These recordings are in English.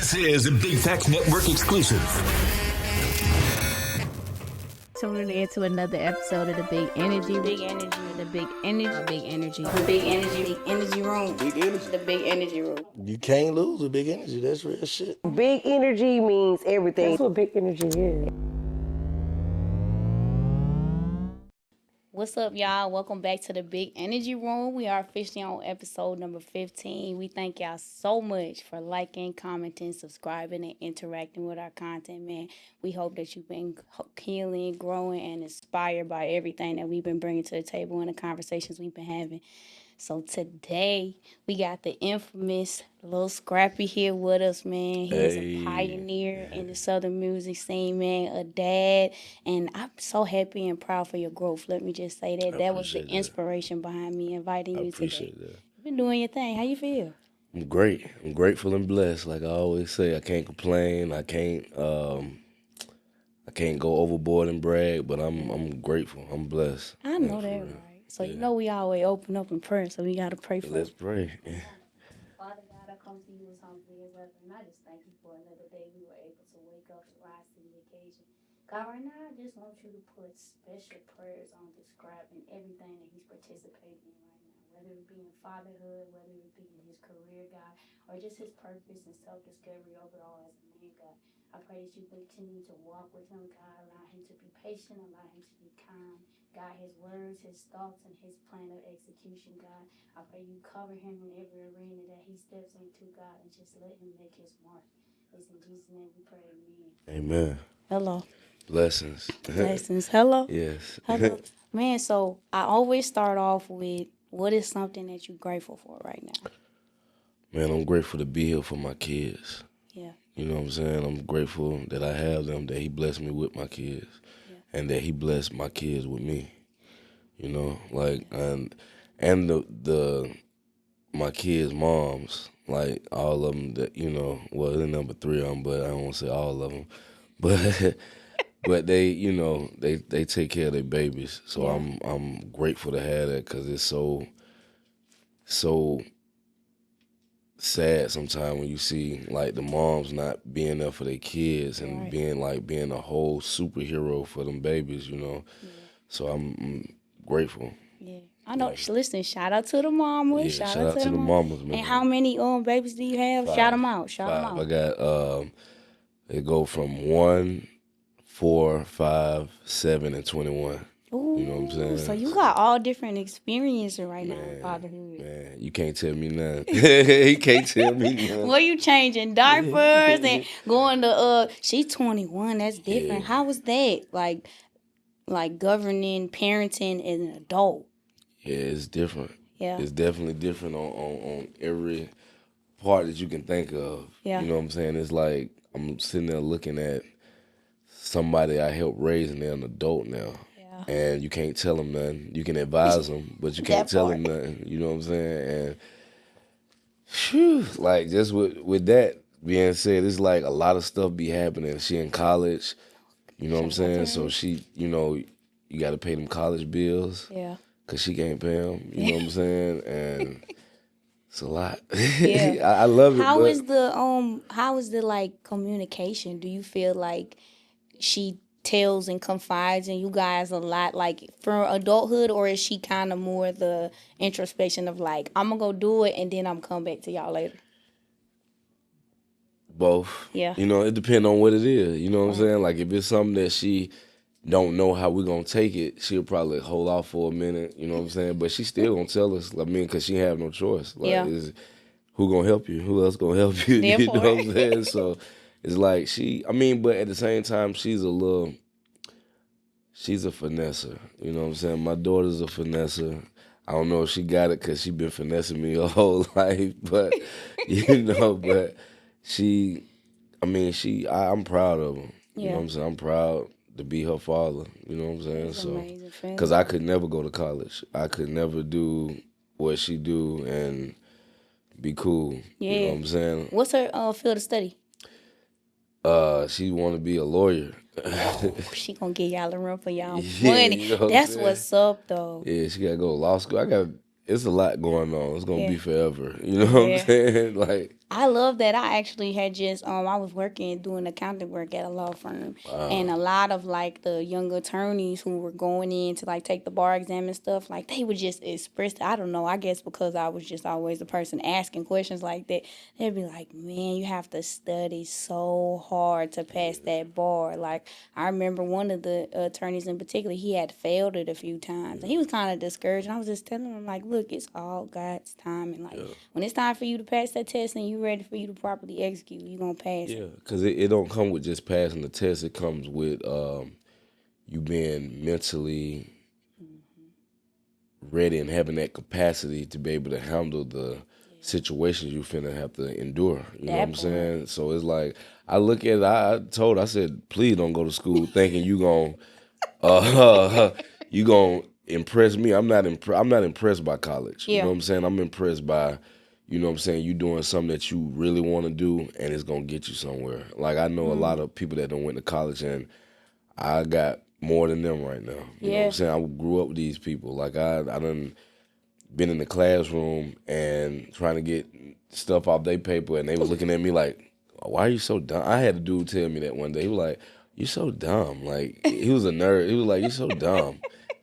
This is a Big Facts Network exclusive. Tuning in to another episode of the Big Energy. Big Energy. The Big Energy. Big Energy. The Big Energy. Big Energy Room. Big energy. The Big Energy Room. You can't lose with big energy. That's real shit. Big energy means everything. That's what big energy is. What's up, y'all? Welcome back to the Big Energy Room. We are officially on episode number 15. We thank y'all so much for liking, commenting, subscribing, and interacting with our content, man. We hope that you've been healing, growing, and inspired by everything that we've been bringing to the table and the conversations we've been having. So today, we got the infamous Lil Scrappy here with us, man. He's a pioneer in the Southern music scene, man, a dad. And I'm so happy and proud for your growth. Let me just say that. That was the inspiration behind me inviting you today. I appreciate that. You've been doing your thing. How you feel? I'm great. I'm grateful and blessed. Like I always say, I can't complain. I can't go overboard and brag, but I'm grateful. I'm blessed. I know that, right? So you know we always open up in prayer, so we got to pray for Let's pray. Father God, I come to you as humbly as ever, and I just thank you for another day we were able to wake up and rise to the occasion. God, right now, I just want you to put special prayers on the scribe and everything that he's participating in right now, whether it be in fatherhood, whether it be in his career, God, or just his purpose and self-discovery overall as a man, God. I pray that you continue to walk with him, God, allow him to be patient, allow him to be kind. God, his words, his thoughts, and his plan of execution, God. I pray you cover him in every arena that he steps into, God, and just let him make his mark. It's in Jesus' name we pray, Amen. Hello. Blessings. Blessings. Hello. Yes. Hello. Man, so I always start off with, what is something that you're grateful for right now? Man, I'm grateful to be here for my kids. Yeah. You know what I'm saying? I'm grateful that I have them, that he blessed me with my kids. And that he blessed my kids with me, you know, like, and the my kids' moms, like all of them that, you know, well, they're number 3 of them, but I don't want to say all of them, but they, you know, they take care of their babies, so I'm grateful to have that, because it's so sad sometimes when you see like the moms not being there for their kids and being a whole superhero for them babies, you know. Yeah. So I'm grateful. Yeah, I know. Listen, shout out to the mamas. Yeah, shout out to the mamas, man. And how many babies do you have? 5. Shout them out. 5. I got it go from 1, 4, 5, 7, and 21. Ooh, you know what I'm saying? So you got all different experiences right now in fatherhood. Man, you can't tell me nothing. You can't tell me nothing. Well, you changing diapers and going to she's 21. That's different. Yeah. How was that? Like governing, parenting as an adult. Yeah, it's different. Yeah. It's definitely different on every part that you can think of. Yeah. You know what I'm saying? It's like I'm sitting there looking at somebody I helped raise and they're an adult now. And you can't tell them nothing. You can advise them, but you can't tell them nothing. You know what I'm saying? And whew, like just with that being said, it's like a lot of stuff be happening. She in college, you know what I'm saying? So she, you know, you got to pay them college bills. Yeah. Because she can't pay them. You know what I'm saying? And it's a lot. Yeah. I love it. How is the like communication? Do you feel like she tells and confides in you guys a lot, like for adulthood, or is she kind of more the introspection of like, I'm gonna go do it and then I'm gonna come back to y'all later? Both. Yeah. You know, it depends on what it is. You know what I'm saying? Like if it's something that she don't know how we're gonna take it, she'll probably hold off for a minute. You know what I'm saying? But she still gonna tell us. I mean, because she have no choice. Like, who gonna help you? Who else gonna help you? You know what I'm saying? So it's like but at the same time, she's a finesser. You know what I'm saying? My daughter's a finesser. I don't know if she got it because she been finessing me her whole life, but, you know, but I'm proud of her. You know what I'm saying? I'm proud to be her father. You know what I'm saying? That's amazing. Because I could never go to college. I could never do what she do and be cool. Yeah. You know what I'm saying? What's her field of study? She want to be a lawyer. She gonna get y'all a run for y'all money. You know That's what's up, though. Yeah, she gotta go to law school. It's a lot going on. It's gonna be forever. You know what I'm saying? Like, I love that. I actually had just I was working doing accounting work at a law firm, and a lot of like the young attorneys who were going in to like take the bar exam and stuff, like they would just express. I don't know. I guess because I was just always the person asking questions like that. They'd be like, "Man, you have to study so hard to pass that bar." Like I remember one of the attorneys in particular, he had failed it a few times, and he was kind of discouraged. And I was just telling him like, "Look, it's all God's time, and like when it's time for you to pass that test and you ready for you to properly execute, you gonna pass it." Yeah, because it don't come with just passing the test. It comes with you being mentally ready and having that capacity to be able to handle the situations you finna have to endure. You know what I'm saying? So it's like I look at it. I said, please don't go to school thinking you gonna impress me. I'm not impressed by college. You know what I'm saying? I'm impressed by, you know what I'm saying, you doing something that you really want to do and it's gonna get you somewhere. Like I know a lot of people that don't went to college and I got more than them right now. You know what I'm saying? I grew up with these people. Like I done been in the classroom and trying to get stuff off their paper and they was looking at me like, why are you so dumb? I had a dude tell me that one day. He was like, you're so dumb. Like he was a nerd. He was like, you're so dumb.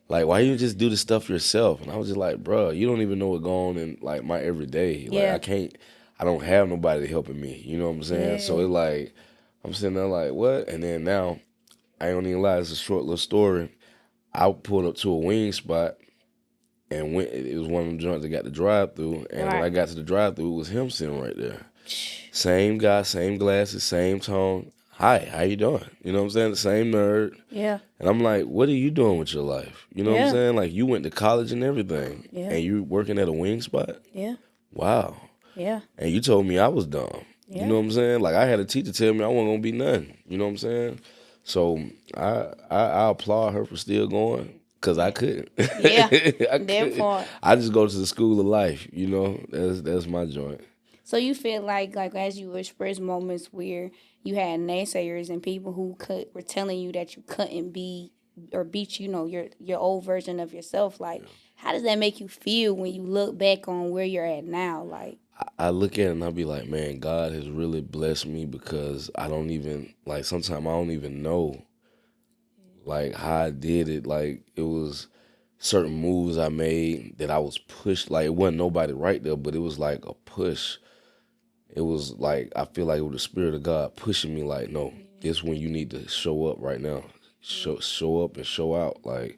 Like, why you just do the stuff yourself? And I was just like, bro, you don't even know what's going on in like my everyday. Like I don't have nobody helping me. You know what I'm saying? So it's like, I'm sitting there like, what? And then now, I ain't even lie, it's a short little story. I pulled up to a wing spot and went. It was one of them joints that got the drive-through. And when I got to the drive-through, it was him sitting right there. Same guy, same glasses, same tone. Hi, how you doing? You know what I'm saying? The same nerd. Yeah. And I'm like, what are you doing with your life? You know what I'm saying? Like, you went to college and everything. Yeah. And you working at a wing spot? Yeah. Wow. Yeah. And you told me I was dumb. Yeah. You know what I'm saying? Like, I had a teacher tell me I wasn't going to be nothing. You know what I'm saying? So I applaud her for still going because I couldn't. Yeah, I that part. I just go to the school of life. You know, that's my joint. So you feel like as you express moments where you had naysayers and people who were telling you that you couldn't be or beat, you know, your old version of yourself. Like, how does that make you feel when you look back on where you're at now? Like, I look at it and I be like, man, God has really blessed me because I don't even, like, sometimes I don't even know, like, how I did it. Like, it was certain moves I made that I was pushed. Like, it wasn't nobody right there, but it was like a push. It was like, I feel like it was the Spirit of God pushing me like, no, this when you need to show up right now. Show up and show out. Like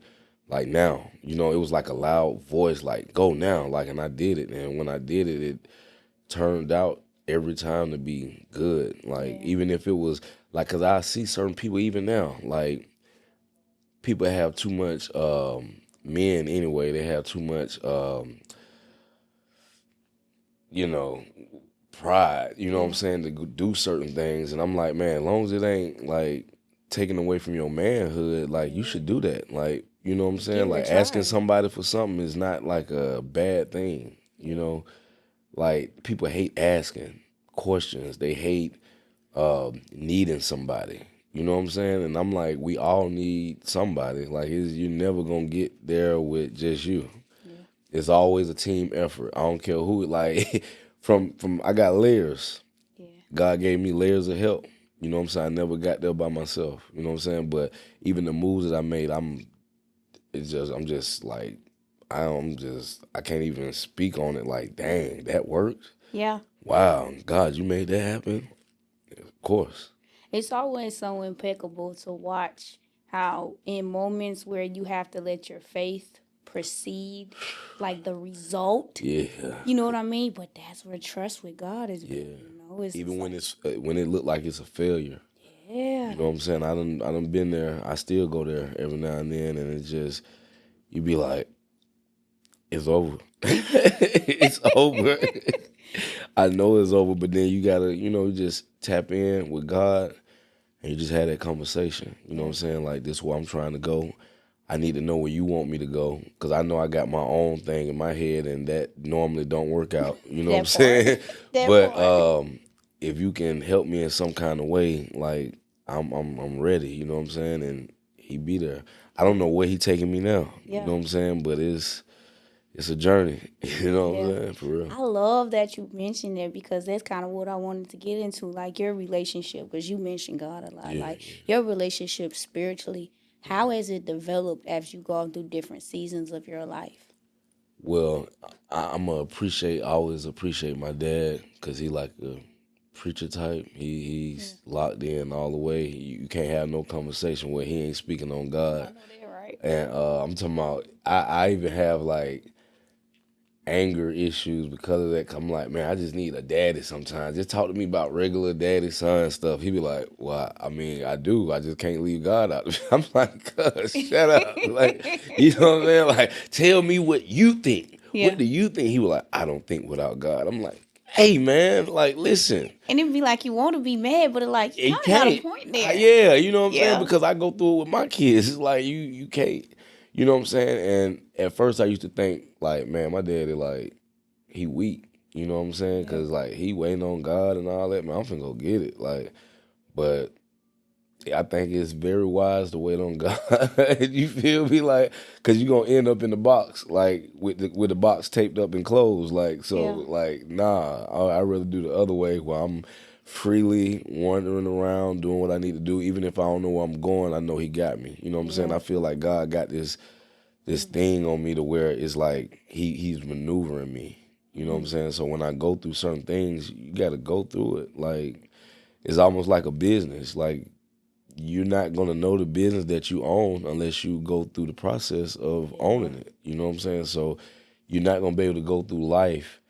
now. You know, it was like a loud voice, like, go now. Like, and I did it. And when I did it, it turned out every time to be good. Like, even if it was, like, because I see certain people even now, like, people have too much, men anyway, they have too much, you know, pride, you know what I'm saying, to do certain things. And I'm like, man, as long as it ain't, like, taken away from your manhood, like, you should do that. Like, you know what I'm saying? Like, asking somebody for something is not, like, a bad thing, you know? Like, people hate asking questions. They hate needing somebody. You know what I'm saying? And I'm like, we all need somebody. Like, you're never going to get there with just you. Yeah. It's always a team effort. I don't care who, like, from I got layers. Yeah. God gave me layers of help. You know what I'm saying? I never got there by myself. You know what I'm saying? But even the moves that I made, I'm just like, I can't even speak on it. Like, dang, that worked? Yeah. Wow, God, you made that happen? Of course. It's always so impeccable to watch how in moments where you have to let your faith precede, like, the result. Yeah. You know what I mean? But that's where trust with God is. Yeah. You know, it's even when like, it's when it looked like it's a failure. Yeah. You know what I'm saying? I done been there. I still go there every now and then, and it's just, you be like, it's over. It's over. I know it's over, but then you gotta, you just tap in with God and you just have that conversation. You know what I'm saying? Like, this is where I'm trying to go. I need to know where you want me to go because I know I got my own thing in my head and that normally don't work out. You know what I'm saying? But if you can help me in some kind of way, like, I'm ready. You know what I'm saying? And he be there. I don't know where he taking me now. Yeah. You know what I'm saying? But it's it's a journey. You know what I'm Yeah. saying? For real. I love that you mentioned it because that's kind of what I wanted to get into, like your relationship, because you mentioned God a lot. Yeah, Like your relationship spiritually, how has it developed as you gone through different seasons of your life? Well, I'm gonna always appreciate my dad because he like a preacher type. He's locked in all the way. You can't have no conversation where he ain't speaking on I God. know that, right? And I'm talking about, I even have like anger issues because of that. 'Cause I'm like, man, I just need a daddy sometimes. Just talk to me about regular daddy son stuff. He be like, well, I mean, I do. I just can't leave God out. I'm like, cuz, shut up. Like, you know what I'm saying? Like, tell me what you think. Yeah. What do you think? He was like, I don't think without God. I'm like, hey, man, like, listen. And it'd be like you want to be mad, but it like you You kind of got a can't. point there. Yeah, you know what I'm saying? Yeah. Because I go through it with my kids. It's like you can't. You know what I'm saying? And at first I used to think like, man, my daddy like he weak. You know what I'm saying? Because like he waiting on God and all that. Man, I'm finna go get it. Like, but I think it's very wise to wait on God. You feel me? Like, cause you gonna end up in the box, like with the box taped up and closed. Like, so Yeah. like, nah, I rather do the other way where I'm freely wandering around doing what I need to do. Even if I don't know where I'm going, I know He got me. You know what I'm saying? I feel like God got this thing on me to where it's like He's maneuvering me. You know what I'm saying? So when I go through certain things, you got to go through it. Like, it's almost like a business. Like, you're not going to know the business that you own unless you go through the process of owning it. You know what I'm saying? So you're not going to be able to go through life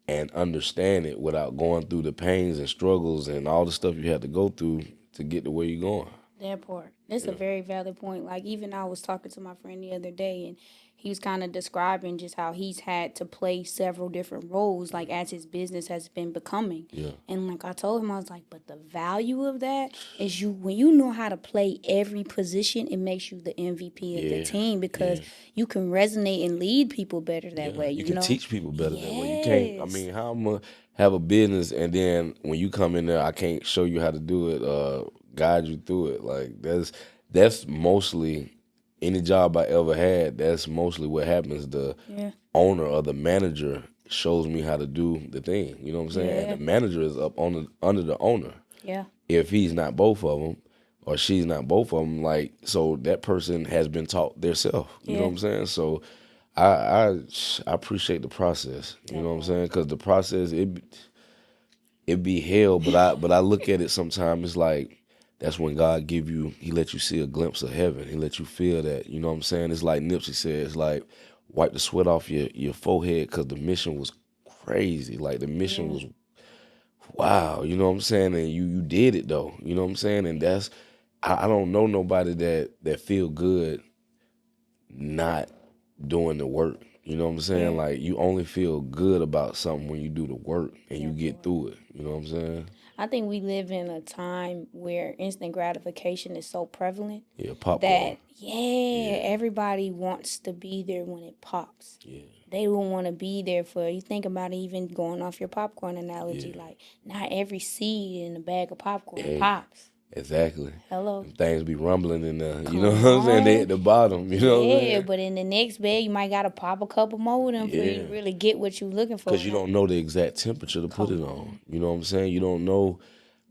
and understand it without going through the pains and struggles and all the stuff you have to go through to get to where you're going. That part. That's a very valid point. Like, even I was talking to my friend the other day, and he was kind of describing just how he's had to play several different roles, like, as his business has been becoming. Yeah. And, like, I told him, I was like, but the value of that is when you know how to play every position, it makes you the MVP of the team because you can resonate and lead people better that way. You You can know? teach people better that way. You can't. I mean, how I'm gonna have a business and then when you come in there, I can't show you how to do it, guide you through it. Like that's mostly any job I ever had. That's mostly what happens. The owner or the manager shows me how to do the thing. You know what I'm saying? And the manager is up under the owner. Yeah. If he's not both of them or she's not both of them, like, so that person has been taught theirself. You know what I'm saying? So I appreciate the process. You know what I'm saying? Because the process it be hell, but I look at it sometimes. It's like that's when God He let you see a glimpse of heaven. He let you feel that. You know what I'm saying? It's like Nipsey said. It's like wipe the sweat off your forehead because the mission was crazy. Like the mission was wow. You know what I'm saying? And you did it though. You know what I'm saying? And that's I don't know nobody that feel good not doing the work. You know what I'm saying? Like you only feel good about something when you do the work and you get through it. You know what I'm saying? I think we live in a time where instant gratification is so prevalent Yeah, popcorn. that everybody wants to be there when it pops. Yeah. They don't want to be there for you. Think about it, even going off your popcorn analogy. Like not every seed in a bag of popcorn pops. Exactly. Hello. Them things be rumbling in the, you know what I'm saying? They at the bottom, you know what I'm saying? But in the next bag, you might got to pop a couple more of them for you to really get what you're looking for. Because you don't know the exact temperature to put it on. You know what I'm saying? You don't know,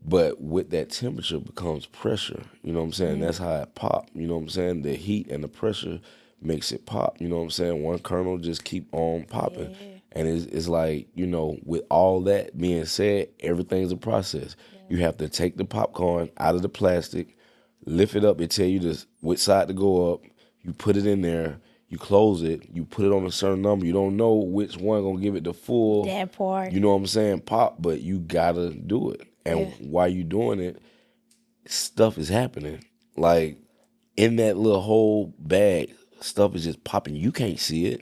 but with that temperature becomes pressure. You know what I'm saying? That's how it pop. You know what I'm saying? The heat and the pressure makes it pop. You know what I'm saying? One kernel just keep on popping. And it's like, you know, with all that being said, everything's a process. You have to take the popcorn out of the plastic, lift it up, it tell you which side to go up, you put it in there, you close it, you put it on a certain number. You don't know which one gonna give it the full, that part. You know what I'm saying, pop, but you gotta do it. And while you doing it, stuff is happening. Like in that little whole bag, stuff is just popping. You can't see it.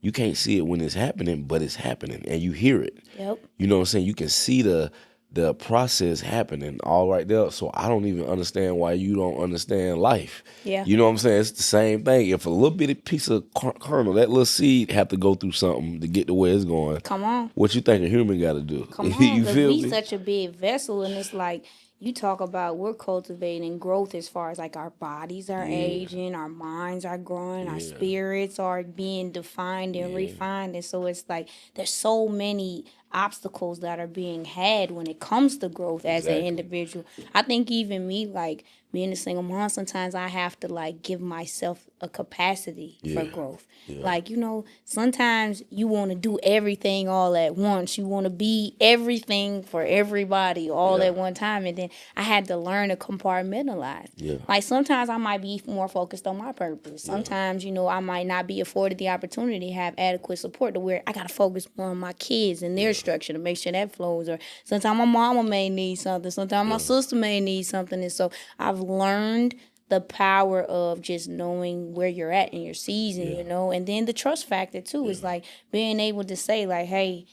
You can't see it when it's happening, but it's happening and you hear it. Yep. You know what I'm saying? You can see the the process happening all right there. So I don't even understand why you don't understand life. Yeah. You know what I'm saying? It's the same thing. If a little bitty piece of kernel, that little seed have to go through something to get to where it's going. Come on. What you think a human got to do? Come on, You because feel we me? such a big vessel, and it's like you talk about we're cultivating growth as far as like our bodies are aging, our minds are growing, our spirits are being defined and refined, and so it's like there's so many obstacles that are being had when it comes to growth as an individual. I think even me, like being a single mom, sometimes I have to like give myself a capacity for growth. Like, you know, sometimes you want to do everything all at once. You want to be everything for everybody all at one time. And then I had to learn to compartmentalize. Like sometimes I might be more focused on my purpose. Sometimes, you know, I might not be afforded the opportunity to have adequate support to where I got to focus more on my kids and their structure to make sure that flows. Or sometimes my mama may need something. Sometimes my sister may need something. And so I've learned the power of just knowing where you're at in your season, you know, and then the trust factor too is like being able to say like, hey,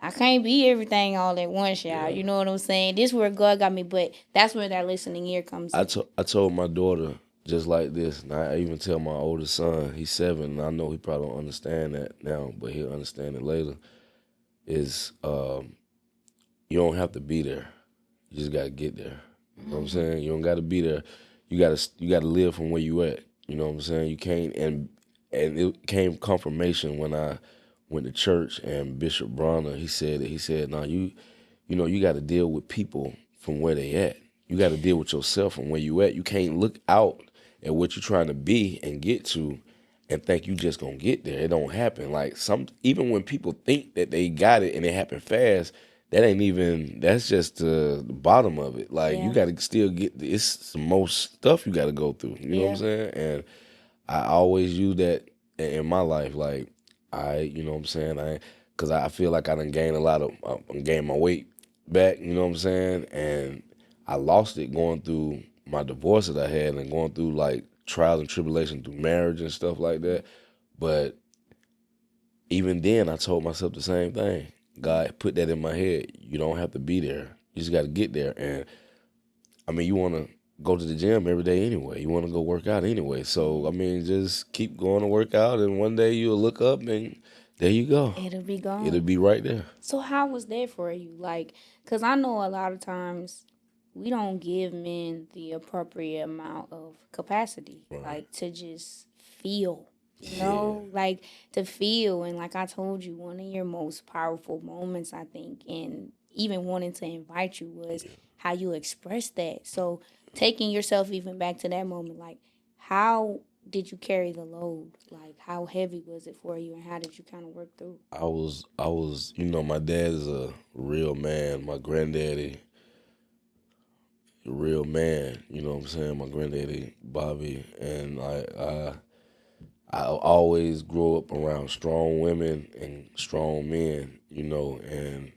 I can't be everything all at once, y'all. You know what I'm saying? This is where God got me, but that's where that listening ear comes in. I told my daughter just like this, and I even tell my oldest son, he's 7, and I know he probably don't understand that now, but he'll understand it later, is you don't have to be there. You just got to get there. You know what I'm saying? You don't got to be there. You gotta live from where you at. You know what I'm saying? You can't, and it came confirmation when I went to church and Bishop Bronner, he said, no, you know, you got to deal with people from where they at. You got to deal with yourself from where you at. You can't look out at what you're trying to be and get to and think you just gonna get there. It don't happen. Like even when people think that they got it and it happened fast, that's just the bottom of it. Like you got to still it's some most stuff you got to go through. You know what I'm saying? And I always use that in my life. Like you know what I'm saying? Cause I feel like I done gained gained my weight back. You know what I'm saying? And I lost it going through my divorce that I had and going through like trials and tribulations through marriage and stuff like that. But even then, I told myself the same thing. God put that in my head. You don't have to be there. You just got to get there. And I mean, you want to go to the gym every day anyway. You want to go work out anyway. So, I mean, just keep going to work out, and one day you'll look up and there you go. It'll be gone. It'll be right there. So how was that for you? Like, because I know a lot of times we don't give men the appropriate amount of capacity, like to just feel. You know, like to feel. And like I told you, one of your most powerful moments, I think, and even wanting to invite you was how you expressed that. So taking yourself even back to that moment, like how did you carry the load? Like how heavy was it for you and how did you kind of work through? I was, you know, my dad is a real man. My granddaddy, a real man. You know what I'm saying? My granddaddy, Bobby, and I always grew up around strong women and strong men, you know, and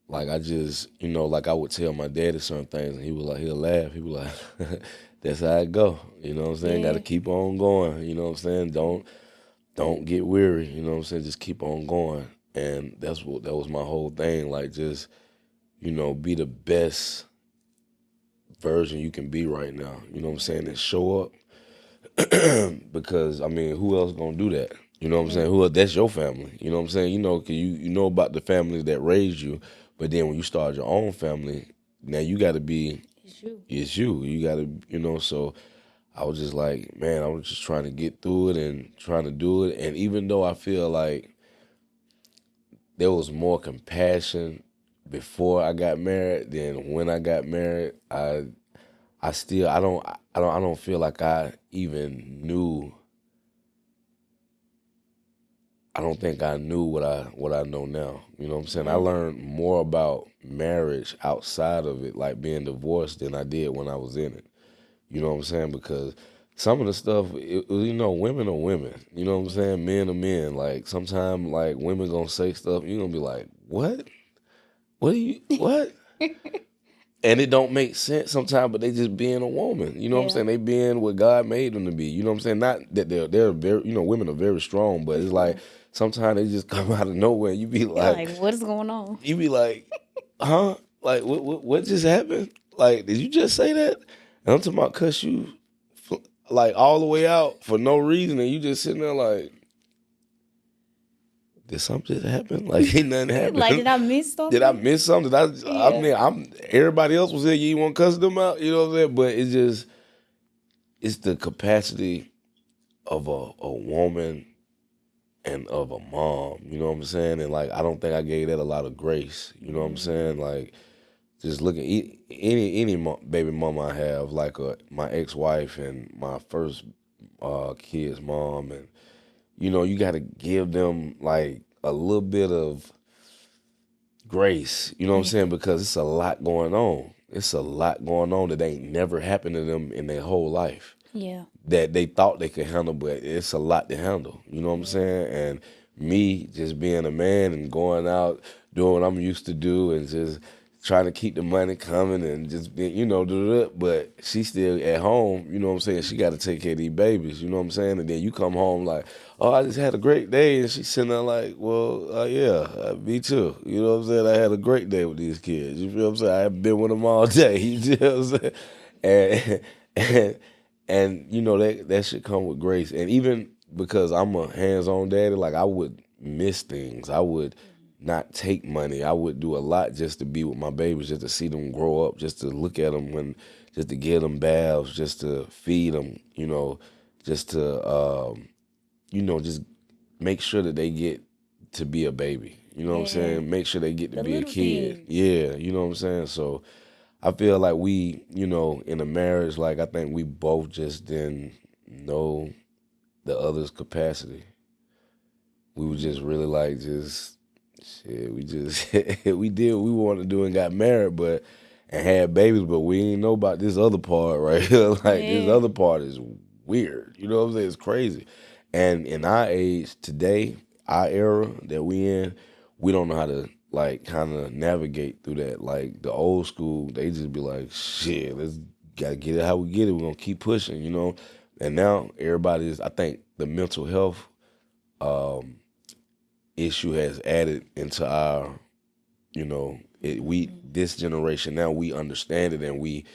like I just, you know, like I would tell my daddy certain things and he'll laugh. He was like, that's how it go. You know what I'm saying? Got to keep on going. You know what I'm saying? Don't get weary. You know what I'm saying? Just keep on going. And that was my whole thing. Like just, you know, be the best version you can be right now. You know what I'm saying? And show up. Because I mean, who else gonna do that? You know what I'm saying? Who else? That's your family. You know what I'm saying? You know, 'cause you know about the families that raised you, but then when you start your own family, now you got to be. It's you. It's you. You got to, you know. So I was just like, man, I was just trying to get through it and trying to do it. And even though I feel like there was more compassion before I got married than when I got married, I don't feel like I even knew. I don't think I knew what I know now. You know what I'm saying? I learned more about marriage outside of it, like being divorced, than I did when I was in it. You know what I'm saying? Because some of the stuff, you know, women are women. You know what I'm saying? Men are men. Like sometimes, like women gonna say stuff, you gonna be like, what? What? And it don't make sense sometimes, but they just being a woman. You know what I'm saying? They being what God made them to be. You know what I'm saying? Not that they're very, you know, women are very strong, but it's like sometimes they just come out of nowhere. You be like, What is going on? you be like, huh? Like, what just happened? Like, did you just say that? And I'm talking about cuss you, like, all the way out for no reason, and you just sitting there like, did something just happen? Like, ain't nothing happened. Like, did I miss something? Did I miss something? I Yeah. mean, everybody else was there. You want to cuss them out, you know what I'm saying? But it's the capacity of a woman and of a mom, you know what I'm saying? And like, I don't think I gave that a lot of grace, you know what I'm saying? Like, just looking any baby mama I have, like my ex-wife and my first kid's mom, and you know, you got to give them like a little bit of grace, you know what I'm saying? Because it's a lot going on. It's a lot going on that ain't never happened to them in their whole life. Yeah. That they thought they could handle, but it's a lot to handle. You know what I'm saying? And me just being a man and going out doing what I'm used to do and just trying to keep the money coming and just being, you know, but she's still at home, you know what I'm saying? She got to take care of these babies, you know what I'm saying? And then you come home like, oh, I just had a great day. And she's sitting there like, well, yeah, me too. You know what I'm saying? I had a great day with these kids. You feel what I'm saying? I've been with them all day. You know what I'm saying? And you know, that should come with grace. And even because I'm a hands-on daddy, like I would miss things. I would not take money. I would do a lot just to be with my babies, just to see them grow up, just to look at them just to give them baths, just to feed them, you know, just to, you know, just make sure that they get to be a baby. You know what I'm saying? Make sure they get to be a kid. Things. Yeah, you know what I'm saying? So I feel like we, you know, in a marriage, like I think we both just didn't know the other's capacity. We were just really like shit. We just we did what we wanted to do and got married, and had babies, but we didn't know about this other part right here. Like this other part is weird. You know what I'm saying? It's crazy. And in our age today, our era that we in, we don't know how to like kind of navigate through that. Like the old school, they just be like, shit, let's gotta get it how we get it. We're gonna keep pushing, you know. And now everybody's, I think the mental health issue has added into our, you know, this generation now we understand it and we,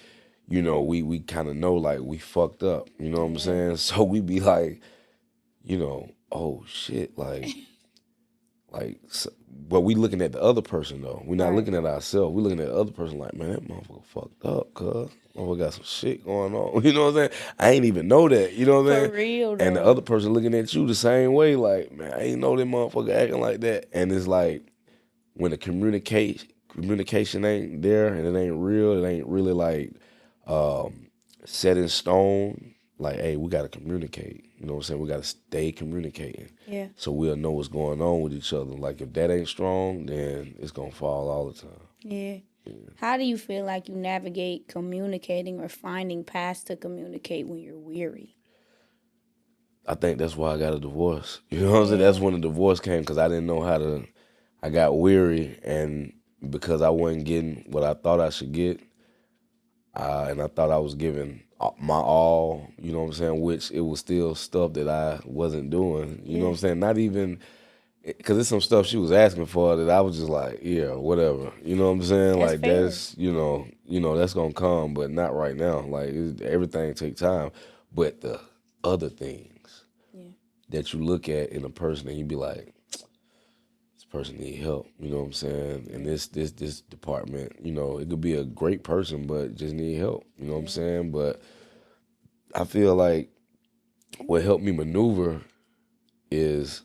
you know, we kind of know like we fucked up, you know what I'm saying? So we be like, you know, oh shit, but we looking at the other person though. We're not looking at ourselves. We're looking at the other person like, man, that motherfucker fucked up, cuz. Motherfucker got some shit going on. You know what I'm saying? I ain't even know that. You know what I'm saying? For real, though. And the other person looking at you the same way, like, man, I ain't know that motherfucker acting like that. And it's like when the communication ain't there and it ain't real, it ain't really like set in stone. Like, hey, we gotta communicate. You know what I'm saying? We gotta stay communicating. Yeah. So we'll know what's going on with each other. Like if that ain't strong, then it's gonna fall all the time. Yeah. How do you feel like you navigate communicating or finding paths to communicate when you're weary? I think that's why I got a divorce. You know what I'm saying? That's when the divorce came because I didn't know how to. I got weary, and because I wasn't getting what I thought I should get, and I thought I was giving my all, you know what I'm saying, which it was still stuff that I wasn't doing, you know what I'm saying, not even, because it's some stuff she was asking for that I was just like, yeah, whatever, you know what I'm saying, That's like fair. that's, you know, that's going to come, but not right now, like everything take time, but the other things that you look at in a person and you be like, person need help, you know what I'm saying? And this department, you know, it could be a great person, but just need help, you know what I'm saying? But I feel like what helped me maneuver is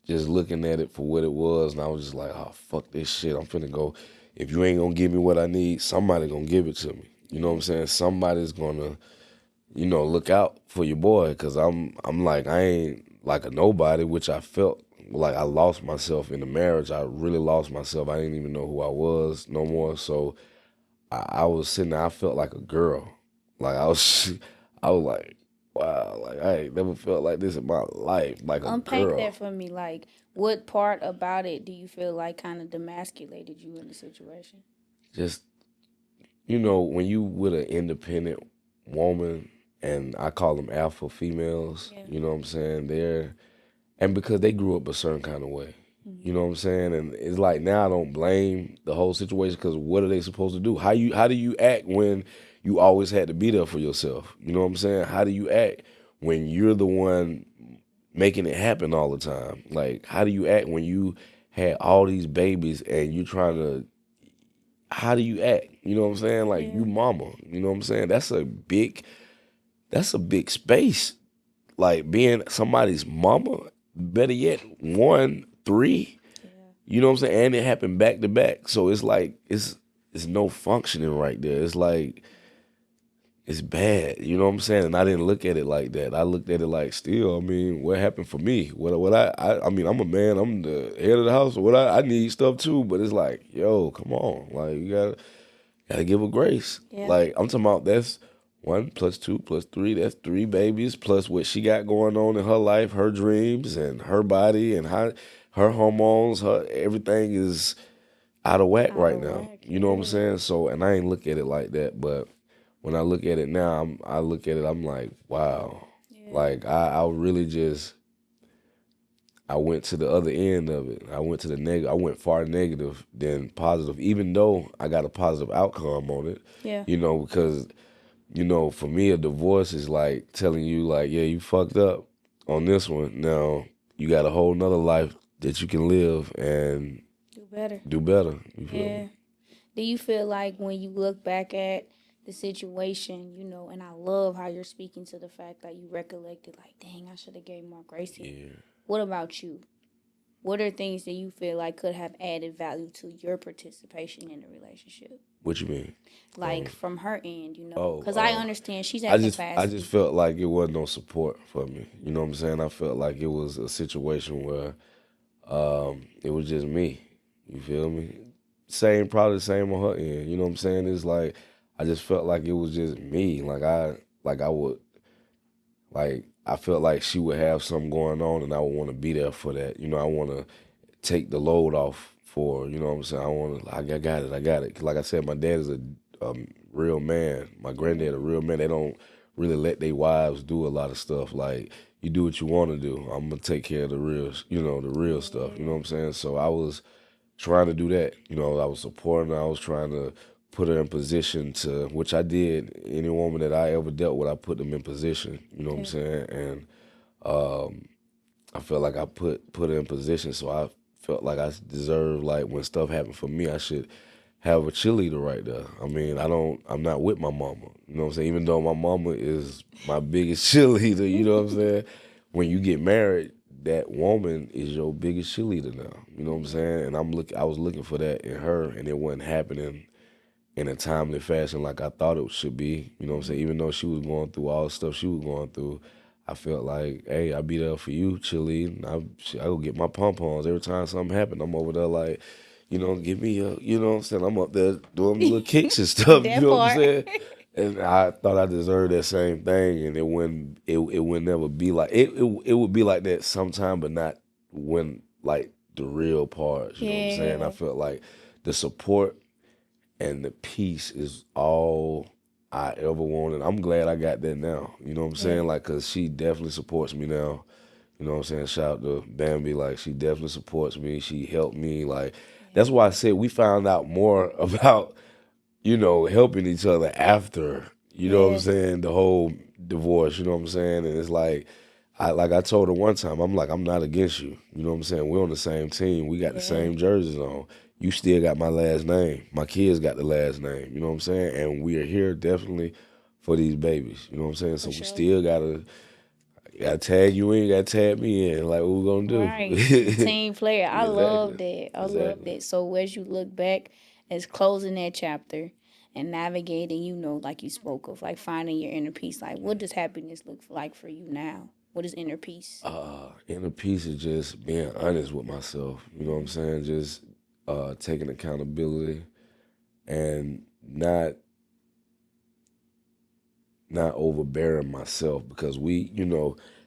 just looking at it for what it was, and I was just like, oh, fuck this shit, I'm finna go. If you ain't gonna give me what I need, somebody gonna give it to me. You know what I'm saying? Somebody's gonna, you know, look out for your boy, because I'm like, I ain't like a nobody, which I felt like I lost myself in the marriage. I really lost myself. I didn't even know who I was no more. So I was sitting there, I felt like a girl. Like I was like, wow, like I ain't never felt like this in my life, like a Unpack girl. that for me. Like, what part about it do you feel like kind of demasculated you in the situation? Just, you know, when you with an independent woman, and I call them alpha females, you know what I'm saying? And because they grew up a certain kind of way. You know what I'm saying? And it's like now I don't blame the whole situation because what are they supposed to do? How do you act when you always had to be there for yourself? You know what I'm saying? How do you act when you're the one making it happen all the time? Like, how do you act when you had all these babies and you trying to? How do you act? You know what I'm saying? Like you mama. You know what I'm saying? That's a big space. Like being somebody's mama. Better yet, 1, 3. You know what I'm saying? And it happened back to back. So it's like it's no functioning right there. It's like it's bad. You know what I'm saying? And I didn't look at it like that. I looked at it like still, I mean, what happened for me? What I mean, I'm a man, I'm the head of the house. What I need stuff too, but it's like, yo, come on. Like you gotta give her grace. Yeah. Like I'm talking about that's 1 + 2 + 3, that's 3 babies, plus what she got going on in her life, her dreams and her body and her hormones, her everything is out of whack right now. You know what I'm saying? So, and I ain't look at it like that, but when I look at it now, I look at it, I'm like, wow. Like I really just I went to the other end of it. I went to the negative. I went far negative than positive, even though I got a positive outcome on it. Yeah. You know, because for me, a divorce is like telling you, like, yeah, you fucked up on this one. Now you got a whole nother life that you can live and do better. You feel me? Do you feel like when you look back at the situation, and I love how you're speaking to the fact that you recollected, like, dang, I should have gave more grace to you. Yeah. What about you? What are things that you feel like could have added value to your participation in the relationship? What you mean? Like from her end, because I understand she's at capacity. I just felt like it wasn't no support for me. You know what I'm saying? I felt like it was a situation where it was just me. You feel me? Probably the same on her end. You know what I'm saying? It's like I just felt like it was just me. I felt like she would have something going on and I would want to be there for that. I want to take the load off for her. You know what I'm saying? I got it. 'Cause like I said, my dad is a real man. My granddad a real man. They don't really let their wives do a lot of stuff. Like, you do what you want to do. I'm going to take care of the real stuff. You know what I'm saying? So I was trying to do that. I was supporting her. I was trying to put her in position to, which I did. Any woman that I ever dealt with, I put them in position. You know what I'm saying? And I felt like I put her in position, so I felt like I deserved, like, when stuff happened for me, I should have a cheerleader right there. I mean, I'm not with my mama. You know what I'm saying? Even though my mama is my biggest cheerleader, you know what I'm saying? When you get married, that woman is your biggest cheerleader now. You know what I'm saying? And I was looking for that in her, and it wasn't happening in a timely fashion like I thought it should be. You know what I'm saying? Even though she was going through all the stuff she was going through, I felt like, hey, I'll be there for you, cheerleading. I go get my pom-poms. Every time something happened, I'm over there like, give me a, you know what I'm saying? I'm up there doing little kicks and stuff, you know what I'm saying? And I thought I deserved that same thing, and it would never be like, it would be like that sometime, but not when, like, the real parts, you know what I'm saying? I felt like the support and the peace is all I ever wanted. I'm glad I got that now. You know what I'm saying? Like, because she definitely supports me now. You know what I'm saying? Shout out to Bambi. Like, she definitely supports me. She helped me. Like, that's why I said we found out more about, helping each other after, you know what I'm saying, the whole divorce, you know what I'm saying? And it's like I told her one time, I'm like, I'm not against you. You know what I'm saying? We're on the same team. We got the same jerseys on. You still got my last name. My kids got the last name. You know what I'm saying? And we are here definitely for these babies. You know what I'm saying? So we still gotta tag you in, gotta tag me in. Like, what we gonna do? Right. Team player. I love that. I love that. So as you look back, as closing that chapter and navigating, like you spoke of, like finding your inner peace, like what does happiness look like for you now? What is inner peace? Inner peace is just being honest with myself. You know what I'm saying? Just taking accountability and not overbearing myself, because we,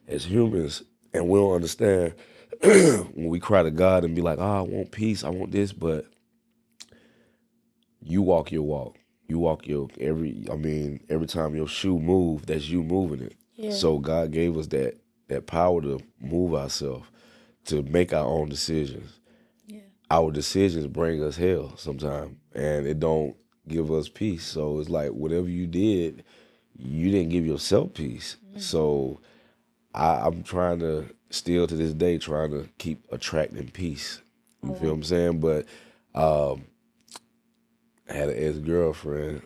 as humans, and we don't understand when we cry to God and be like, I want peace, I want this, but you walk your walk. You walk every time your shoe move, that's you moving it. Yeah. So God gave us that power to move ourselves, to make our own decisions. our decisions bring us hell sometimes, and it don't give us peace. So it's like whatever you did, you didn't give yourself peace. So I'm trying to still to this day trying to keep attracting peace. You feel what I'm saying? But I had an ex-girlfriend.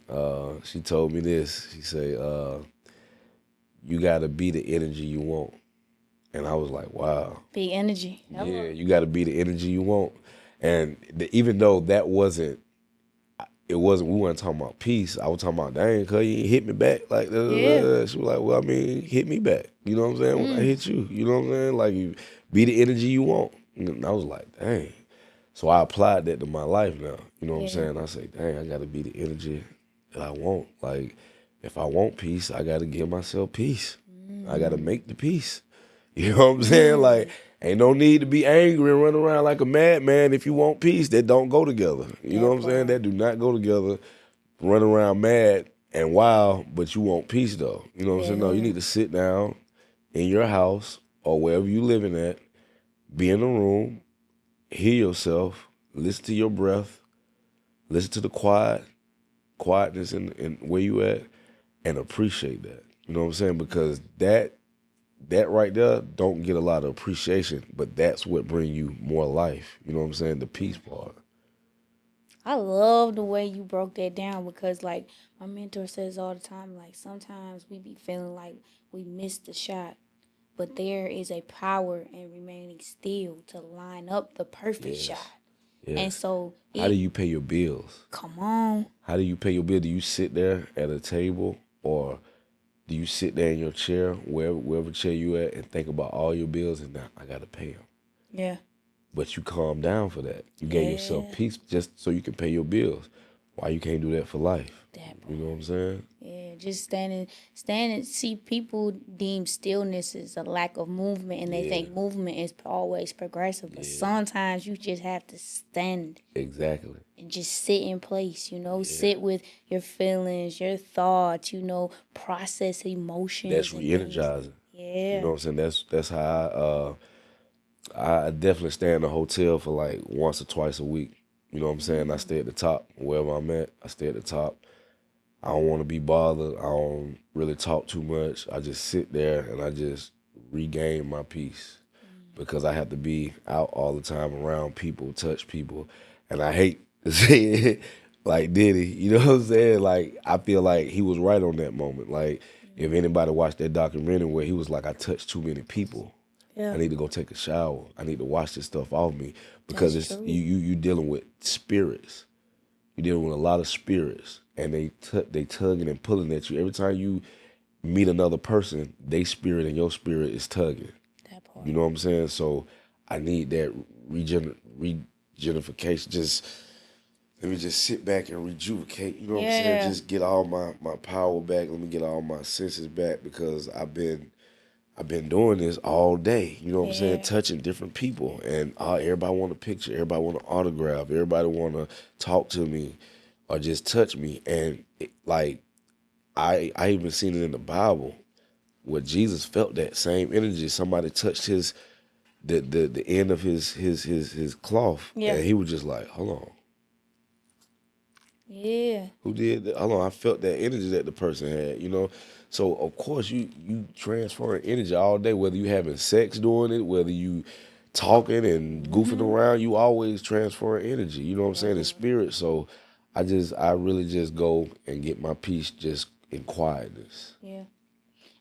She told me this. She say, "You got to be the energy you want." And I was like, "Wow." Big energy. Yeah, you got to be the energy you want. And even though that wasn't, we weren't talking about peace. I was talking about, dang, cuz you ain't hit me back. Like, she was like, well, I mean, hit me back. You know what I'm saying? When I hit you, you know what I'm saying? Like, you be the energy you want. And I was like, dang. So I applied that to my life now. You know what I'm saying? I say, dang, I got to be the energy that I want. Like, if I want peace, I got to give myself peace. I got to make the peace. You know what I'm saying? Like, ain't no need to be angry and run around like a madman if you want peace. That don't go together. You know what I'm saying? That do not go together. Run around mad and wild, but you want peace though. You know what I'm saying? No, you need to sit down in your house or wherever you living at, be in a room, hear yourself, listen to your breath, listen to the quietness in where you at, and appreciate that. You know what I'm saying? Because that right there don't get a lot of appreciation, but that's what bring you more life. You know what I'm saying? The peace part. I love the way you broke that down because, like, my mentor says all the time, like, sometimes we be feeling like we missed the shot, but there is a power in remaining still to line up the perfect shot. Yes. And so, how do you pay your bills? Come on. How do you pay your bill? Do you sit there at a table, or do you sit there in your chair, wherever chair you at, and think about all your bills and now I gotta pay them? Yeah. But you calm down for that. You gave yourself peace just so you can pay your bills. Why you can't do that for life? You know what I'm saying? Yeah, just standing. See, people deem stillness as a lack of movement, and they think movement is always progressive. But sometimes you just have to stand. Exactly. And just sit in place, sit with your feelings, your thoughts, process emotions. That's re-energizing. Yeah. You know what I'm saying? That's how I definitely stay in a hotel for like once or twice a week. You know what I'm saying? I stay at the top. Wherever I'm at, I stay at the top. I don't want to be bothered. I don't really talk too much. I just sit there and I just regain my peace because I have to be out all the time around people, touch people. And I hate to say it like Diddy, you know what I'm saying? Like, I feel like he was right on that moment. Like, if anybody watched that documentary where he was like, I touched too many people. I need to go take a shower. I need to wash this stuff off me because it's you dealing with spirits. You're dealing with a lot of spirits, and they tugging and pulling at you. Every time you meet another person, they spirit and your spirit is tugging. That part. You know what I'm saying? So I need that regenerification. Just let me just sit back and rejuvenate. You know what I'm saying? Just get all my power back. Let me get all my senses back because I've been doing this all day, you know what I'm saying, touching different people, and everybody want a picture, everybody want an autograph, everybody want to talk to me or just touch me, and I even seen it in the Bible where Jesus felt that same energy. Somebody touched the end of his cloth, and he was just like, hold on. Yeah. Who did that? Hold on, I felt that energy that the person had, you know. So of course you transfer energy all day, whether you having sex doing it, whether you talking and goofing around, you always transfer energy. You know what I'm saying? In spirit. So I really just go and get my peace just in quietness. Yeah.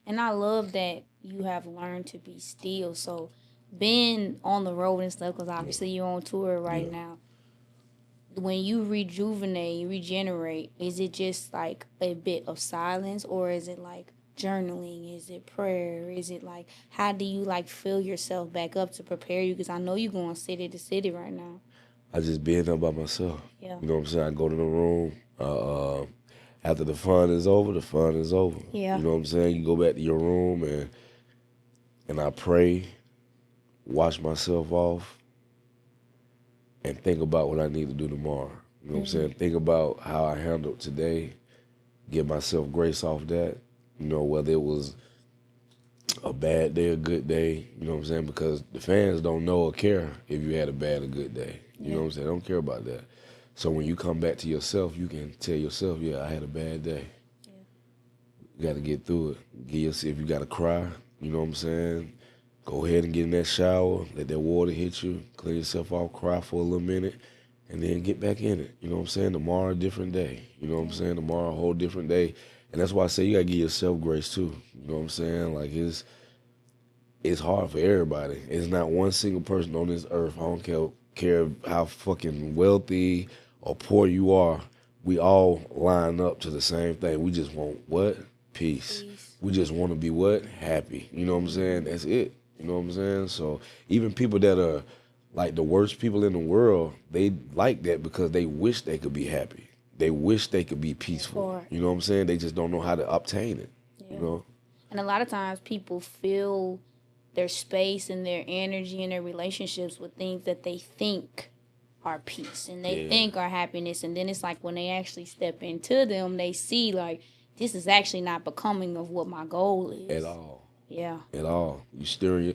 And I love that you have learned to be still. So being on the road and stuff, because obviously you're on tour right now. When you rejuvenate, regenerate, is it just like a bit of silence, or is it like journaling? Is it prayer? Is it like, how do you like fill yourself back up to prepare you? Because I know you're going city to city right now. I just being there by myself. Yeah. You know what I'm saying? I go to the room. After the fun is over, the fun is over. Yeah. You know what I'm saying? You go back to your room and I pray, wash myself off, and think about what I need to do tomorrow. You know what I'm saying? Think about how I handled today, give myself grace off that, you know, whether it was a bad day, a good day, you know what I'm saying? Because the fans don't know or care if you had a bad or good day. You know what I'm saying? They don't care about that. So when you come back to yourself, you can tell yourself, yeah, I had a bad day. You got to get through it. If you got to cry, you know what I'm saying? Go ahead and get in that shower. Let that water hit you. Clean yourself off. Cry for a little minute. And then get back in it. You know what I'm saying? Tomorrow, a different day. You know what I'm saying? Tomorrow, a whole different day. And that's why I say you got to give yourself grace, too. You know what I'm saying? Like, it's hard for everybody. It's not one single person on this earth. I don't care how fucking wealthy or poor you are. We all line up to the same thing. We just want what? Peace. We just want to be what? Happy. You know what I'm saying? That's it. You know what I'm saying? So even people that are like the worst people in the world, they like that because they wish they could be happy. They wish they could be peaceful. You know what I'm saying? They just don't know how to obtain it. You know? And a lot of times people fill their space and their energy and their relationships with things that they think are peace and they think are happiness. And then it's like when they actually step into them, they see like, this is actually not becoming of what my goal is. At all. Yeah. At all. You steering.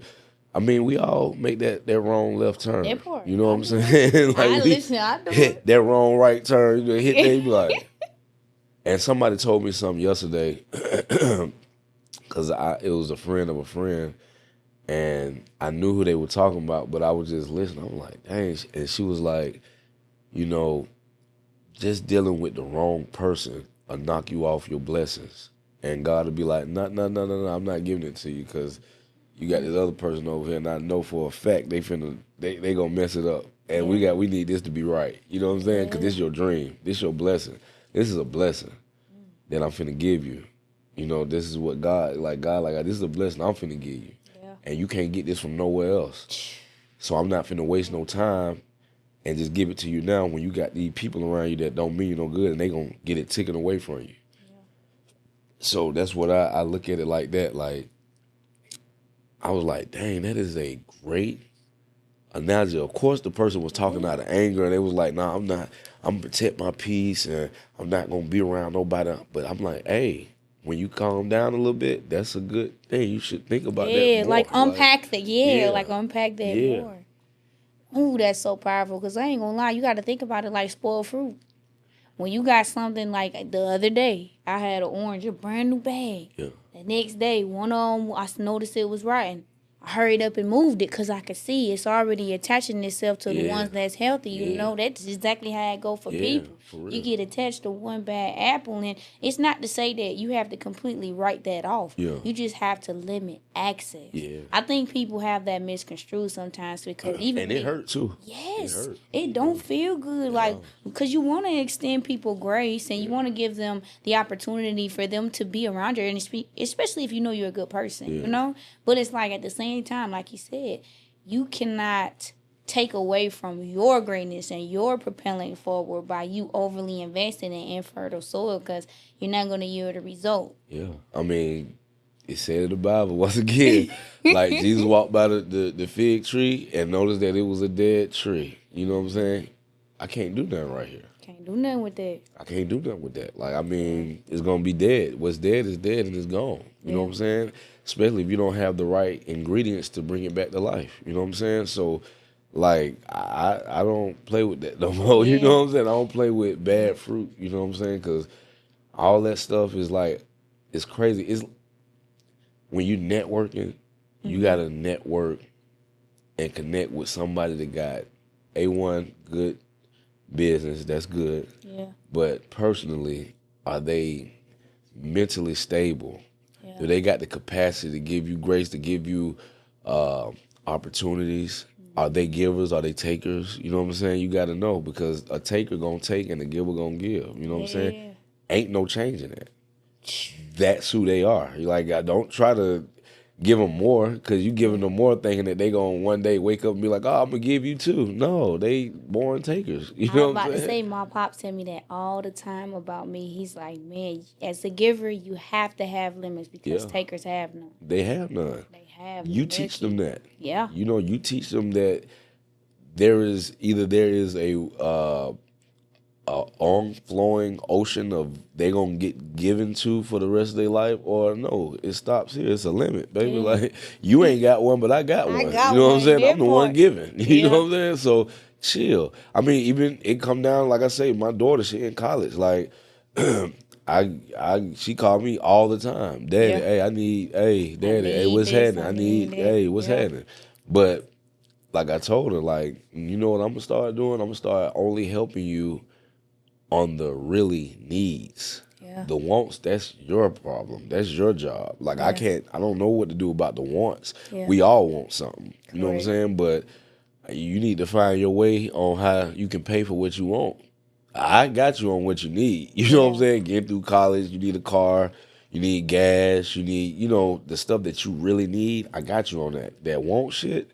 I mean, we all make that wrong left turn. That part. You know what I'm saying? Like I do it. That wrong right turn. You hit that, you be like. And somebody told me something yesterday, because it was a friend of a friend, and I knew who they were talking about, but I was just listening. I'm like, dang. And she was like, you know, just dealing with the wrong person will knock you off your blessings. And God will be like, no, I'm not giving it to you because you got this other person over here, and I know for a fact they gonna mess it up. And we need this to be right. You know what I'm saying? Because this is your dream. This is your blessing. This is a blessing that I'm finna give you. You know, this is what God, this is a blessing I'm finna give you. Yeah. And you can't get this from nowhere else. So I'm not finna waste no time and just give it to you now when you got these people around you that don't mean you no good and they gonna get it taken away from you. Yeah. So that's what I look at it like that. Like, I was like, dang, that is a great analogy. Of course, the person was talking out of anger and they was like, nah, I'm gonna protect my peace and I'm not gonna be around nobody. But I'm like, hey, when you calm down a little bit, that's a good thing. You should think about that more. Yeah, like unpack that. Like unpack that more. Ooh, that's so powerful. Because I ain't gonna lie, you got to think about it like spoiled fruit. When you got something like the other day, I had an orange, a brand new bag. Yeah. The next day, one of them, I noticed it was rotten. I hurried up and moved it because I could see it's already attaching itself to the ones that's healthy. You know, that's exactly how it go for people. For real. You get attached to one bad apple, and it's not to say that you have to completely write that off. Yeah. You just have to limit access. Yeah. I think people have that misconstrued sometimes because even and it hurt too. Yes, it don't feel good. Like, because you want to extend people grace and you want to give them the opportunity for them to be around you, and especially if you know you're a good person. You know, but it's like at the same time, like you said, you cannot take away from your greatness and your propelling forward by you overly investing in infertile soil because you're not going to yield a result. Yeah. I mean, it said in the Bible, once again, like Jesus walked by the fig tree and noticed that it was a dead tree. You know what I'm saying? I can't do nothing right here. Can't do nothing with that. I can't do nothing with that. Like, I mean, it's going to be dead. What's dead is dead and it's gone. You know what I'm saying? Especially if you don't have the right ingredients to bring it back to life. You know what I'm saying? So, like, I don't play with that no more. You know what I'm saying? I don't play with bad fruit. You know what I'm saying? Because all that stuff is like, it's crazy. It's when you networking, you got to network and connect with somebody that got A1, good business. That's good. Yeah. But personally, are they mentally stable? Do they got the capacity to give you grace, to give you opportunities? Are they givers? Are they takers? You know what I'm saying? You got to know because a taker going to take and a giver going to give. You know what I'm saying? Ain't no changing that. That's who they are. You like, don't try to give them more because you giving them more thinking that they going to one day wake up and be like, oh, I'm going to give you too. No, they born takers. You know what I'm saying? To say, my pops tell me that all the time about me. He's like, man, as a giver, you have to have limits because takers have none. They have none. They have. You teach them that. Yeah. You know, you teach them that there is a on-flowing ocean of they gonna get given to for the rest of their life, or no, it stops here. It's a limit, baby. Like, you ain't got one, but I got one. You know what I'm saying? I'm the one giving. You know what I'm saying? So chill. I mean, even it come down, like I say, my daughter, she in college. Like, she called me all the time. Daddy, Yeah. hey, I need, hey, daddy, hey, need what's this, happening? I I need need, that. hey, what's Yeah. happening? But like I told her, like, you know what I'm gonna start doing? I'm gonna start only helping you on the really needs. Yeah. The wants, that's your problem. That's your job. Like Yeah. I don't know what to do about the wants. Yeah. We all want something. You know what I'm Correct. saying? But you need to find your way on how you can pay for what you want. I got you on what you need. You know what I'm Yeah. saying? Getting through college, you need a car, you need gas, you need, the stuff that you really need. I got you on that. That want shit,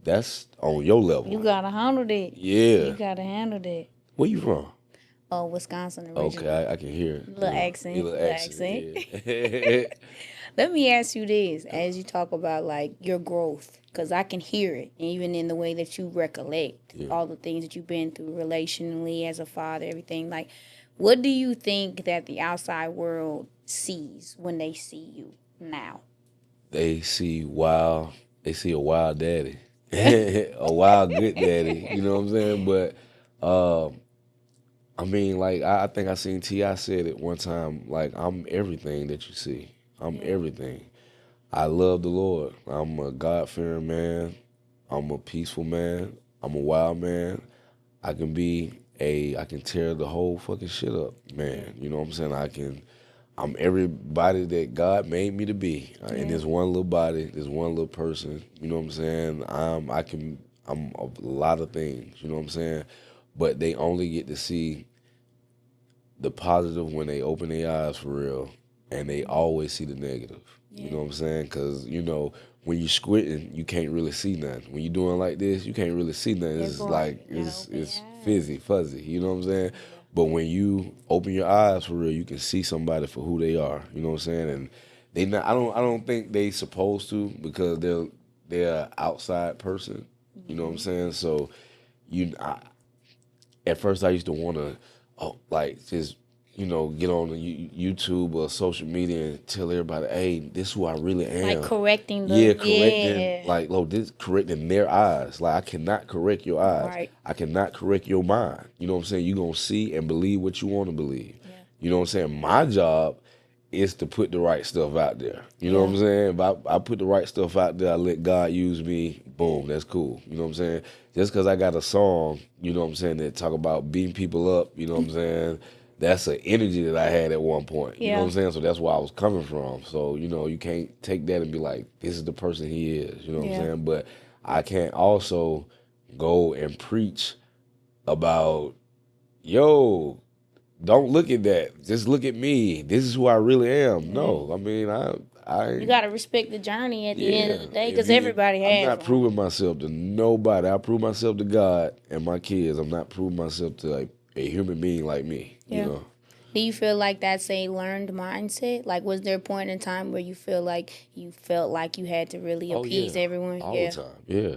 that's on your level. You gotta handle that. Yeah. You gotta handle that. Where you from? Oh, Wisconsin originally. Okay, I can hear it. Little accent. Your little accent. Yeah. Let me ask you this, as you talk about like your growth, because I can hear it, even in the way that you recollect all the things that you've been through relationally as a father, everything. Like, what do you think that the outside world sees when they see you now? They see wild. They see a wild daddy, a wild good daddy. You know what I'm saying? But I mean, like I think I seen T.I. said it one time. Like I'm everything that you see. I'm everything. I love the Lord. I'm a God-fearing man. I'm a peaceful man. I'm a wild man. I can tear the whole fucking shit up, man. You know what I'm saying? I'm everybody that God made me to be. In this one little body, this one little person. You know what I'm saying? I'm a lot of things. You know what I'm saying? But they only get to see the positive when they open their eyes for real, and they always see the negative. You know what I'm saying? Because when you squinting, you can't really see nothing. When you doing like this, you can't really see nothing. It's like it's fuzzy. You know what I'm saying? But when you open your eyes for real, you can see somebody for who they are. You know what I'm saying? And they not. I don't think they supposed to, because they're an outside person. You know what I'm saying? So at first I used to want to, just get on the YouTube or social media and tell everybody, hey, this is who I really am. Like correcting correcting their eyes. Like I cannot correct your eyes. Right. I cannot correct your mind. You know what I'm saying? You're gonna see and believe what you want to believe. Yeah. You know what I'm saying? My job is to put the right stuff out there. You know what I'm saying? If I put the right stuff out there, I let God use me, boom, that's cool. You know what I'm saying? Just because I got a song, you know what I'm saying, that talk about beating people up, you know what I'm saying? That's an energy that I had at one point. You know what I'm saying? So that's where I was coming from. So, you can't take that and be like, this is the person he is. You know what I'm saying? But I can't also go and preach about, yo, don't look at that. Just look at me. This is who I really am. No, I mean, you gotta respect the journey at the end of the day, because everybody has. I'm not proving myself to nobody. I prove myself to God and my kids. I'm not proving myself to like a human being like me. Yeah. You know. Do you feel like that's a learned mindset? Like, was there a point in time where you felt like you had to really appease everyone? All the time. Yeah.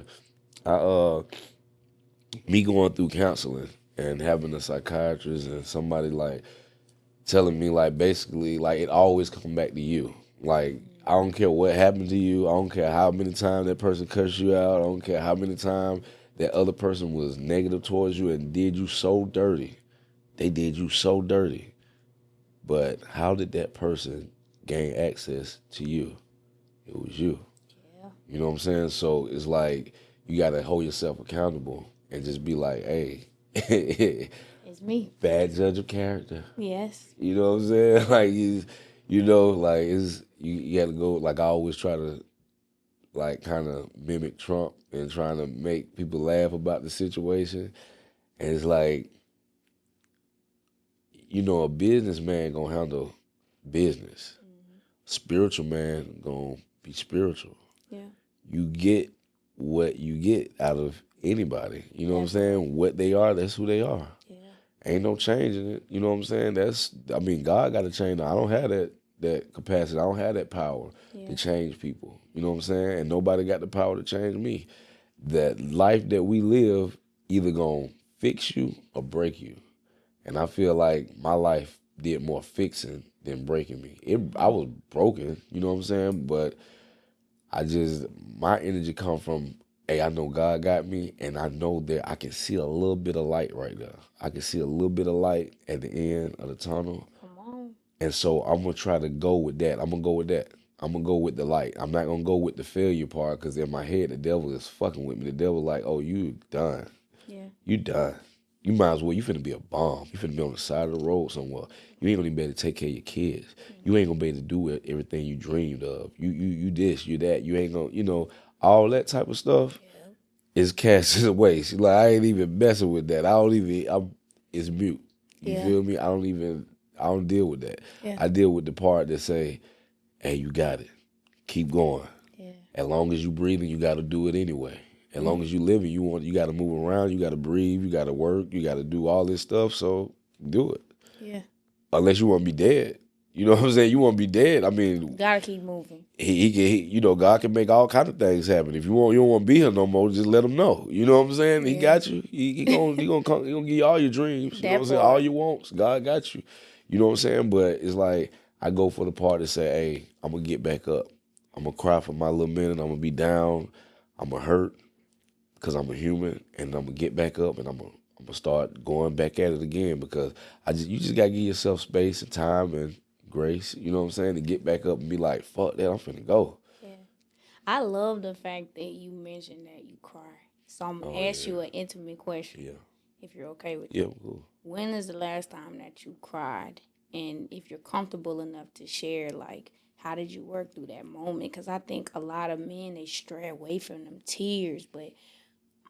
Me going through counseling and having a psychiatrist and somebody like telling me like basically like it always come back to you. Like I don't care what happened to you. I don't care how many times that person cursed you out. I don't care how many times that other person was negative towards you and did you so dirty. They did you so dirty. But how did that person gain access to you? It was you. Yeah. You know what I'm saying? So it's like you got to hold yourself accountable and just be like, hey, it's me. Bad judge of character. Yes. You know what I'm saying? Like you got to go. Like I always try to like kind of mimic Trump and trying to make people laugh about the situation. And it's like, a businessman gonna handle business. Mm-hmm. Spiritual man gonna be spiritual. Yeah. You get what you get out of anybody. You know what I'm saying? What they are, that's who they are. Yeah. Ain't no changing it. You know what I'm saying? God got to change. I don't have that capacity. I don't have that power to change people. You know what I'm saying? And nobody got the power to change me. That life that we live either gonna fix you or break you. And I feel like my life did more fixing than breaking me. I was broken, you know what I'm saying? But my energy come from hey, I know God got me, and I know that I can see a little bit of light right there. I can see a little bit of light at the end of the tunnel. Come on. And so I'm going to try to go with that. I'm going to go with that. I'm going to go with the light. I'm not going to go with the failure part because in my head, the devil is fucking with me. The devil like, oh, you done. Yeah. You done. You might as well, you finna be a bomb. You finna be on the side of the road somewhere. You ain't gonna be able to take care of your kids. You ain't gonna be able to do everything you dreamed of. You this, you that. You ain't gonna, all that type of stuff is cast to waste. Like, I ain't even messing with that. It's mute. You feel me? I don't deal with that. Yeah. I deal with the part that say, hey, you got it. Keep going. Yeah. As long as you breathing, you gotta do it anyway. As long as you living, you got to move around, you got to breathe, you got to work, you got to do all this stuff. So do it. Yeah. Unless you want to be dead, you know what I'm saying. You want to be dead. I mean, gotta keep moving. He God can make all kind of things happen. If you don't want to be here no more, just let him know. You know what I'm saying. He got you. He gonna give you all your dreams. You know what I'm saying. All your wants. God got you. You know what I'm saying. But it's like I go for the part to say, hey, I'm gonna get back up. I'm gonna cry for my little minute. I'm gonna be down. I'm gonna hurt. Because I'm a human, and I'm gonna get back up, and I'm gonna start going back at it again. Because you just gotta give yourself space and time and grace. You know what I'm saying, to get back up and be like, fuck that, I'm finna go. Yeah, I love the fact that you mentioned that you cry. So I'm gonna ask you an intimate question. Yeah, if you're okay with it. Yeah, cool. When is the last time that you cried, and if you're comfortable enough to share, like, how did you work through that moment? Because I think a lot of men, they stray away from them tears, but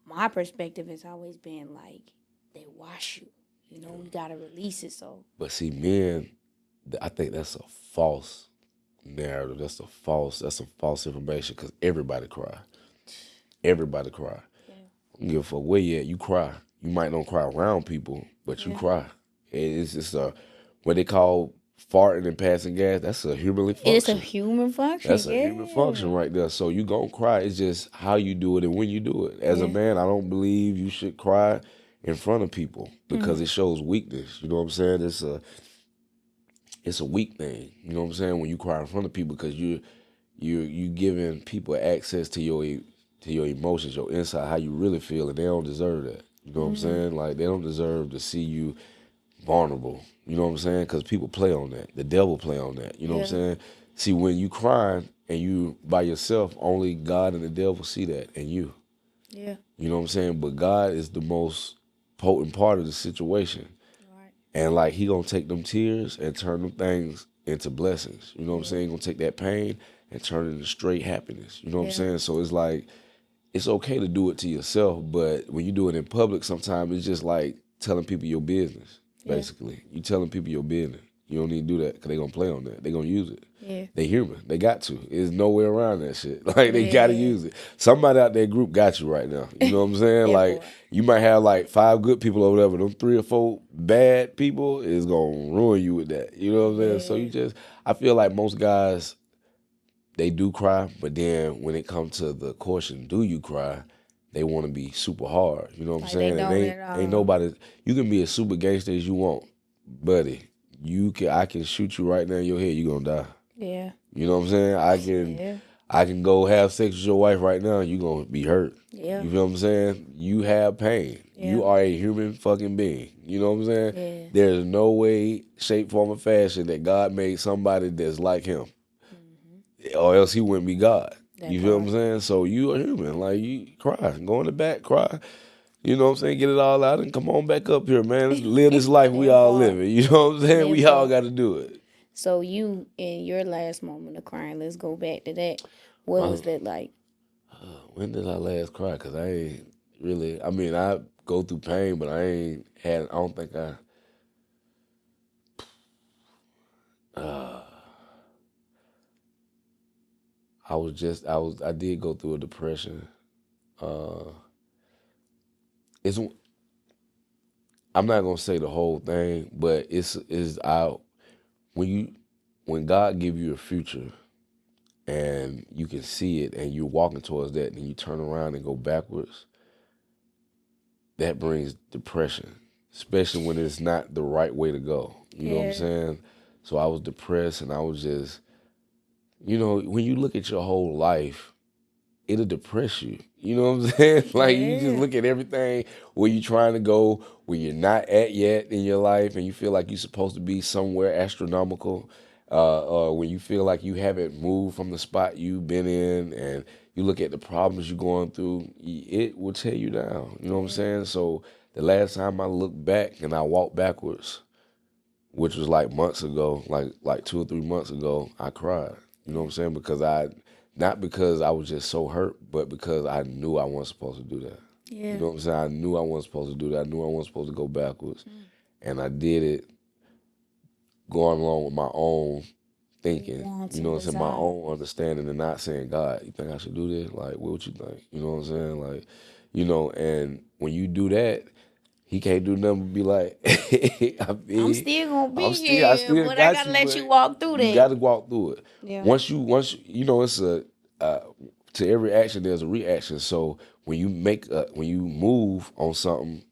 my perspective has always been like, they wash you. You know, you gotta release it. So, but see, men, I think that's a false narrative. That's some false information. Because everybody cry. Everybody cry. Yeah. I don't give a fuck where you at. You cry. You might not cry around people, but you cry. It's just what they call farting and passing gas. That's a human function. It's a human function. That's a human function right there. So you gonna cry. It's just how you do it and when you do it. As a man, I don't believe you should cry in front of people because it shows weakness. You know what I'm saying? It's a weak thing. You know what I'm saying? When you cry in front of people, because you giving people access to your emotions, your inside, how you really feel, and they don't deserve that. You know what I'm saying? Like, they don't deserve to see you vulnerable. You know what I'm saying? Because people play on that. The devil play on that. You know what I'm saying? See, when you crying and you by yourself, only God and the devil see that, and you. Yeah. You know what I'm saying? But God is the most potent part of the situation. Right. And like, he gonna take them tears and turn them things into blessings. You know what I'm saying? He gonna take that pain and turn it into straight happiness. You know what I'm saying? So it's like, it's okay to do it to yourself, but when you do it in public, sometimes it's just like telling people your business. Basically, you telling people your business. You don't need to do that because they gonna play on that. They gonna use it. Yeah. They human. They got to. There's no way around that shit. Like, they gotta use it. Somebody out there group got you right now. You know what I'm saying? Like, you might have like 5 good people or whatever. Them 3 or 4 bad people is gonna ruin you with that. You know what I'm saying? So I feel like most guys, they do cry, but then when it comes to the question, do you cry? They want to be super hard. You know what I'm saying? Ain't nobody. You can be as super gangster as you want, buddy. I can shoot you right now in your head. You gonna die. Yeah. You know what I'm saying? I can go have sex with your wife right now. You gonna be hurt. Yeah. You feel what I'm saying? You have pain. Yeah. You are a human fucking being. You know what I'm saying? Yeah. There's no way, shape, form, or fashion that God made somebody that's like him, or else he wouldn't be God. You feel what I'm saying? So you are human. Like, you cry. Go in the back, cry. You know what I'm saying? Get it all out and come on back up here, man. Let's live this life we all living. You know what I'm saying? We all got to do it. So you, in your last moment of crying, let's go back to that. What was that like? When did I last cry? Because I ain't really, I mean, I go through pain, but I don't think I did go through a depression. I'm not gonna say the whole thing, but when God give you a future and you can see it and you're walking towards that and you turn around and go backwards, that brings depression, especially when it's not the right way to go. You know what I'm saying? So I was depressed, and I was just, when you look at your whole life it'll depress you. You know what I'm saying? Like you just look at everything where you're trying to go, where you're not at yet in your life, and you feel like you're supposed to be somewhere astronomical. When you feel like you haven't moved from the spot you've been in, and you look at the problems you're going through, it will tear you down. You know what I'm saying? So the last time I looked back and I walked backwards, which was like months ago, like 2 or 3 months ago, I cried. You know what I'm saying? Not because I was just so hurt, but because I knew I wasn't supposed to do that. Yeah. You know what I'm saying? I knew I wasn't supposed to do that. I knew I wasn't supposed to go backwards. And I did it going along with my own thinking. You know what I'm saying? My own understanding, and not saying, God, you think I should do this? Like, what you think? You know what I'm saying? Like, and when you do that, he can't do nothing but be like, I'm still gonna be here, I still but got I gotta you, let you walk through that. You got to walk through it. Yeah. Once it's to every action there's a reaction. So when you move on something,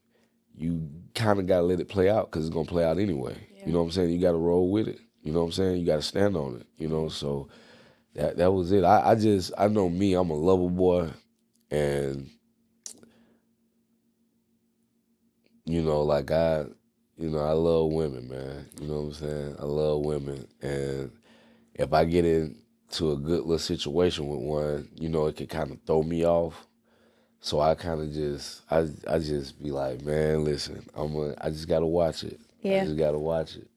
you kind of gotta let it play out because it's gonna play out anyway. Yeah. You know what I'm saying? You gotta roll with it. You know what I'm saying? You gotta stand on it. You know, so that was it. I know me. I'm a lover boy, and like I love women, man. You know what I'm saying? I love women, and if I get into a good little situation with one, it can kind of throw me off. So I kind of I just be like, man, listen, I just gotta watch it. Yeah. I just gotta watch it.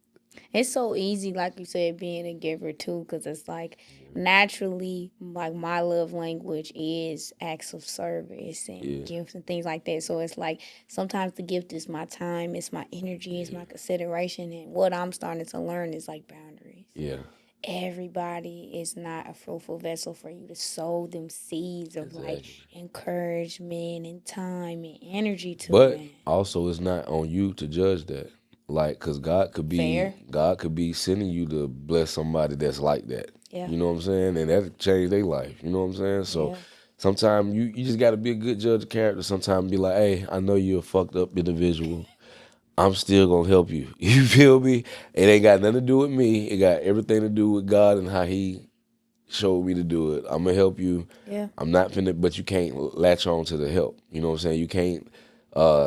It's so easy, like you said, being a giver too, because it's like naturally, like my love language is acts of service and gifts and things like that. So it's like sometimes the gift is my time, it's my energy, it's my consideration, and what I'm starting to learn is like boundaries. Yeah. Everybody is not a fruitful vessel for you to sow them seeds of like encouragement and time and energy to. But also, it's not on you to judge that. Like, cause God could be sending you to bless somebody that's like that. Yeah. You know what I'm saying? And that change their life. You know what I'm saying? So sometimes you just got to be a good judge of character. Sometimes be like, hey, I know you're a fucked up individual. I'm still gonna help you. You feel me? It ain't got nothing to do with me. It got everything to do with God and how He showed me to do it. I'm gonna help you. Yeah. I'm not finna, but you can't latch on to the help. You know what I'm saying? You can't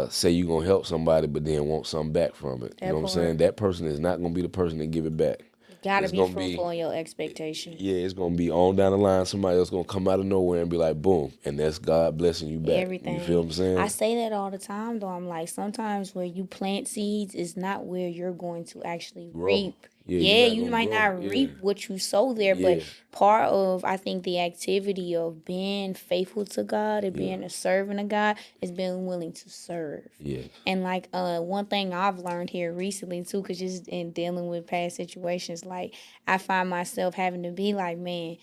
say you're gonna help somebody, but then want something back from it. You know what I'm saying? That person is not gonna be the person that give it back. Gotta be fruitful in your expectations. Yeah, it's gonna be on down the line. Somebody else gonna come out of nowhere and be like, boom, and that's God blessing you back. Everything. You feel what I'm saying? I say that all the time, though. I'm like, sometimes where you plant seeds is not where you're going to actually reap. Yeah, you might not reap what you sow there, but part of, I think, the activity of being faithful to God and being a servant of God is being willing to serve. Yeah. And, like, one thing I've learned here recently, too, because just in dealing with past situations, like, I find myself having to be like, man,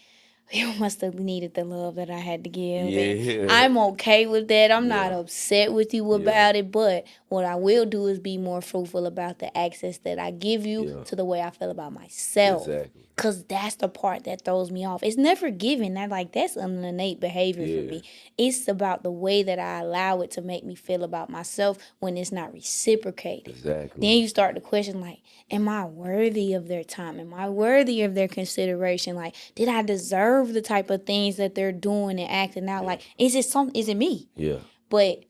you must have needed the love that I had to give. Yeah. I'm okay with that. I'm not upset with you about it. But what I will do is be more fruitful about the access that I give you to the way I feel about myself. Exactly. Because that's the part that throws me off. It's never given. That's an innate behavior for me. It's about the way that I allow it to make me feel about myself when it's not reciprocated. Exactly. Then you start to question, like, am I worthy of their time? Am I worthy of their consideration? Like, did I deserve the type of things that they're doing and acting out? Like, is it me? Yeah. But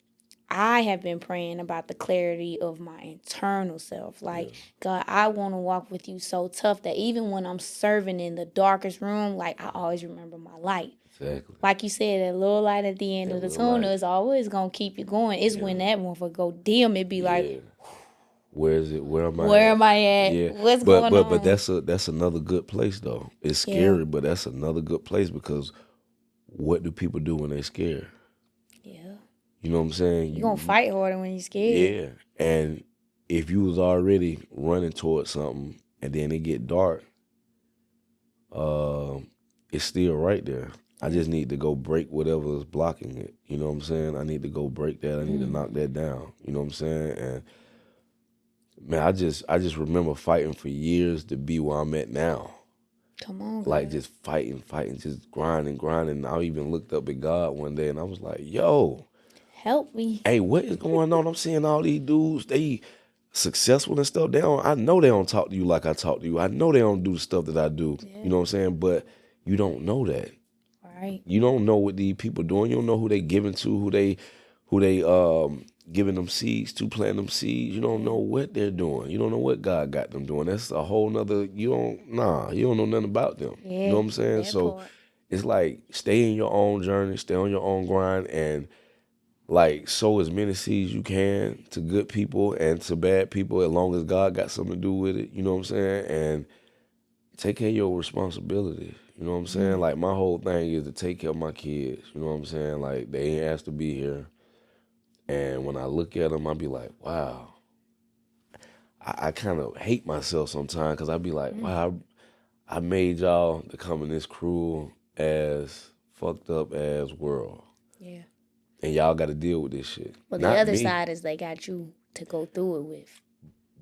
I have been praying about the clarity of my internal self. Like, God, I want to walk with you so tough that even when I'm serving in the darkest room, like, I always remember my light. Exactly. Like you said, that little light at the end of the tunnel is always going to keep you going. It's when that one will go dim, it be like, where is it? Where am I? Where am I at? Yeah. What's going on? But that's another good place, though. It's scary, but that's another good place because what do people do when they're scared? Yeah. You know what I'm saying? You're going to fight harder when you're scared. Yeah. And if you was already running towards something and then it get dark, it's still right there. I just need to go break whatever is blocking it. You know what I'm saying? I need to go break that. I need to knock that down. You know what I'm saying? And man, I just remember fighting for years to be where I'm at now. Come on, God. Like just fighting, just grinding. I even looked up at God one day and I was like, yo, help me. Hey, what is going on? I'm seeing all these dudes, they successful and stuff. I know they don't talk to you like I talk to you. I know they don't do the stuff that I do. Yeah. You know what I'm saying? But you don't know that. Right. You don't know what these people doing. You don't know who they giving to, who they giving them seeds to, planting them seeds. You don't know what they're doing. You don't know what God got them doing. That's a whole nother. You don't know nothing about them. Yeah, you know what I'm saying? that So part. it's like stay in your own journey, stay on your own grind, and like sow as many seeds you can to good people and to bad people, as long as God got something to do with it. You know what I'm saying? And take care of your responsibility. You know what I'm saying? Like my whole thing is to take care of my kids. You know what I'm saying? Like they ain't asked to be here. And when I look at them, I be like, wow. I kind of hate myself sometimes because I be like, wow, I made y'all to come in this cruel as fucked up as world. Yeah. And y'all got to deal with this shit. Well, Not the other me, side is they got you to go through it with.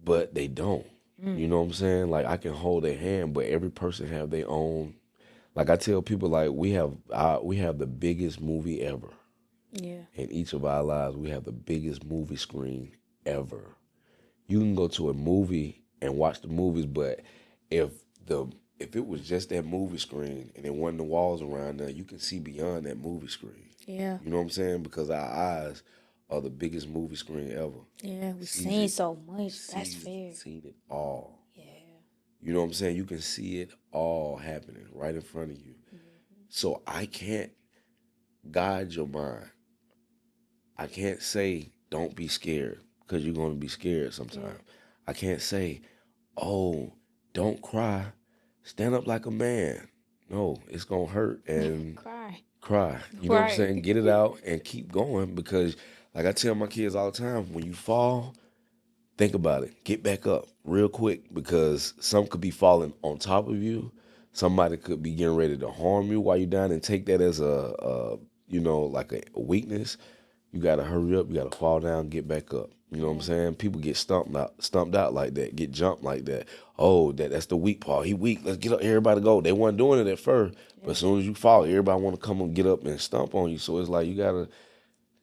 but they don't. You know what I'm saying? Like I can hold their hand, but every person have their own. Like I tell people, like we have the biggest movie ever. Yeah. In each of our lives, we have the biggest movie screen ever. You can go to a movie and watch the movies, but if it was just that movie screen and there wasn't the walls around there, you can see beyond that movie screen. Yeah. You know what I'm saying? Because our eyes are the biggest movie screen ever. Yeah, we've seen so much. That's fair. Seen it all. Yeah. You know what I'm saying? You can see it all happening right in front of you. So I can't guide your mind. I can't say don't be scared because you're going to be scared sometimes. I can't say, oh, don't cry. Stand up like a man. No, it's going to hurt and cry. You know what I'm saying? Get it out and keep going because like I tell my kids all the time, when you fall, think about it. Get back up real quick because some could be falling on top of you. Somebody could be getting ready to harm you while you're down and take that as like a weakness. You got to hurry up. You got to fall down, get back up. You know what I'm saying? People get stumped out like that, get jumped like that. Oh, that's the weak part. He weak. Let's get up. Everybody go. They weren't doing it at first. But as soon as you fall, everybody want to come and get up and stomp on you. So it's like you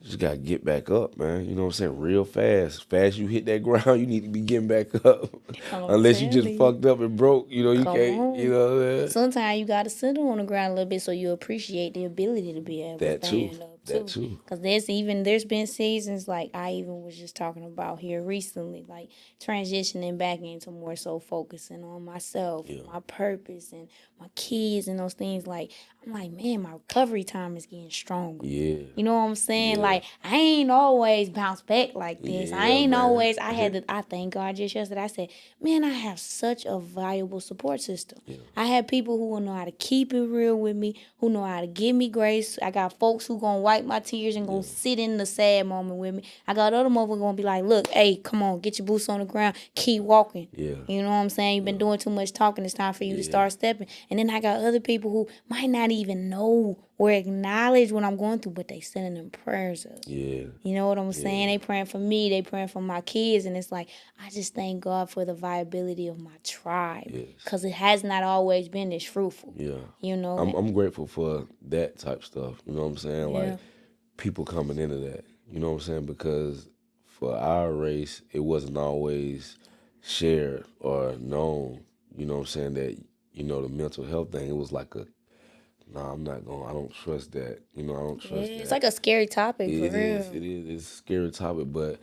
just got to get back up, man. You know what I'm saying? Real fast. Fast you hit that ground, you need to be getting back up. Unless you just fucked up and broke. You know, you can't, you know what I'm saying? Sometimes you got to sit on the ground a little bit so you appreciate the ability to be able to stand up. That too. Because there's been seasons like I even was just talking about here recently, like transitioning back into more so focusing on myself, my purpose, and my kids and those things. Like I'm like, man, my recovery time is getting stronger. Yeah. You know what I'm saying? Like I ain't always bounce back like this. I ain't always. I thank God just yesterday. I said, man, I have such a valuable support system. Yeah. I have people who will know how to keep it real with me, who know how to give me grace. I got folks who gonna wipe my tears and gonna sit in the sad moment with me. I got other motherfuckers gonna be like, look, hey, come on, get your boots on the ground, keep walking. Yeah. You know what I'm saying? You've been doing too much talking. It's time for you to start stepping. And then I got other people who might not even know or acknowledge what I'm going through, but they sending them prayers up. Yeah. You know what I'm saying? They praying for me. They praying for my kids. And it's like, I just thank God for the viability of my tribe. Because it has not always been this fruitful. Yeah. You know? I'm grateful for that type stuff. You know what I'm saying? Like, people coming into that. You know what I'm saying? Because for our race, it wasn't always shared or known. You know what I'm saying? That, the mental health thing, it was like I don't trust that. I don't trust that. It's like a scary topic, for real. It is. It's a scary topic, but,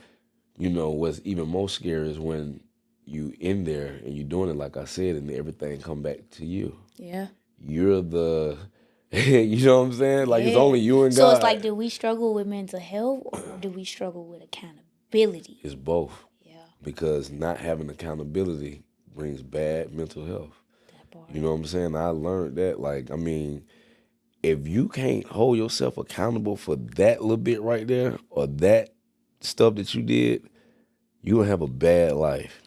what's even more scary is when you in there and you doing it like I said and everything come back to you. Yeah. You're the, you know what I'm saying? Like it's only you and God. So it's like, do we struggle with mental health or do we struggle with accountability? It's both. Yeah. Because not having accountability brings bad mental health. You know what I'm saying? I learned that, if you can't hold yourself accountable for that little bit right there or that stuff that you did, you're going to have a bad life.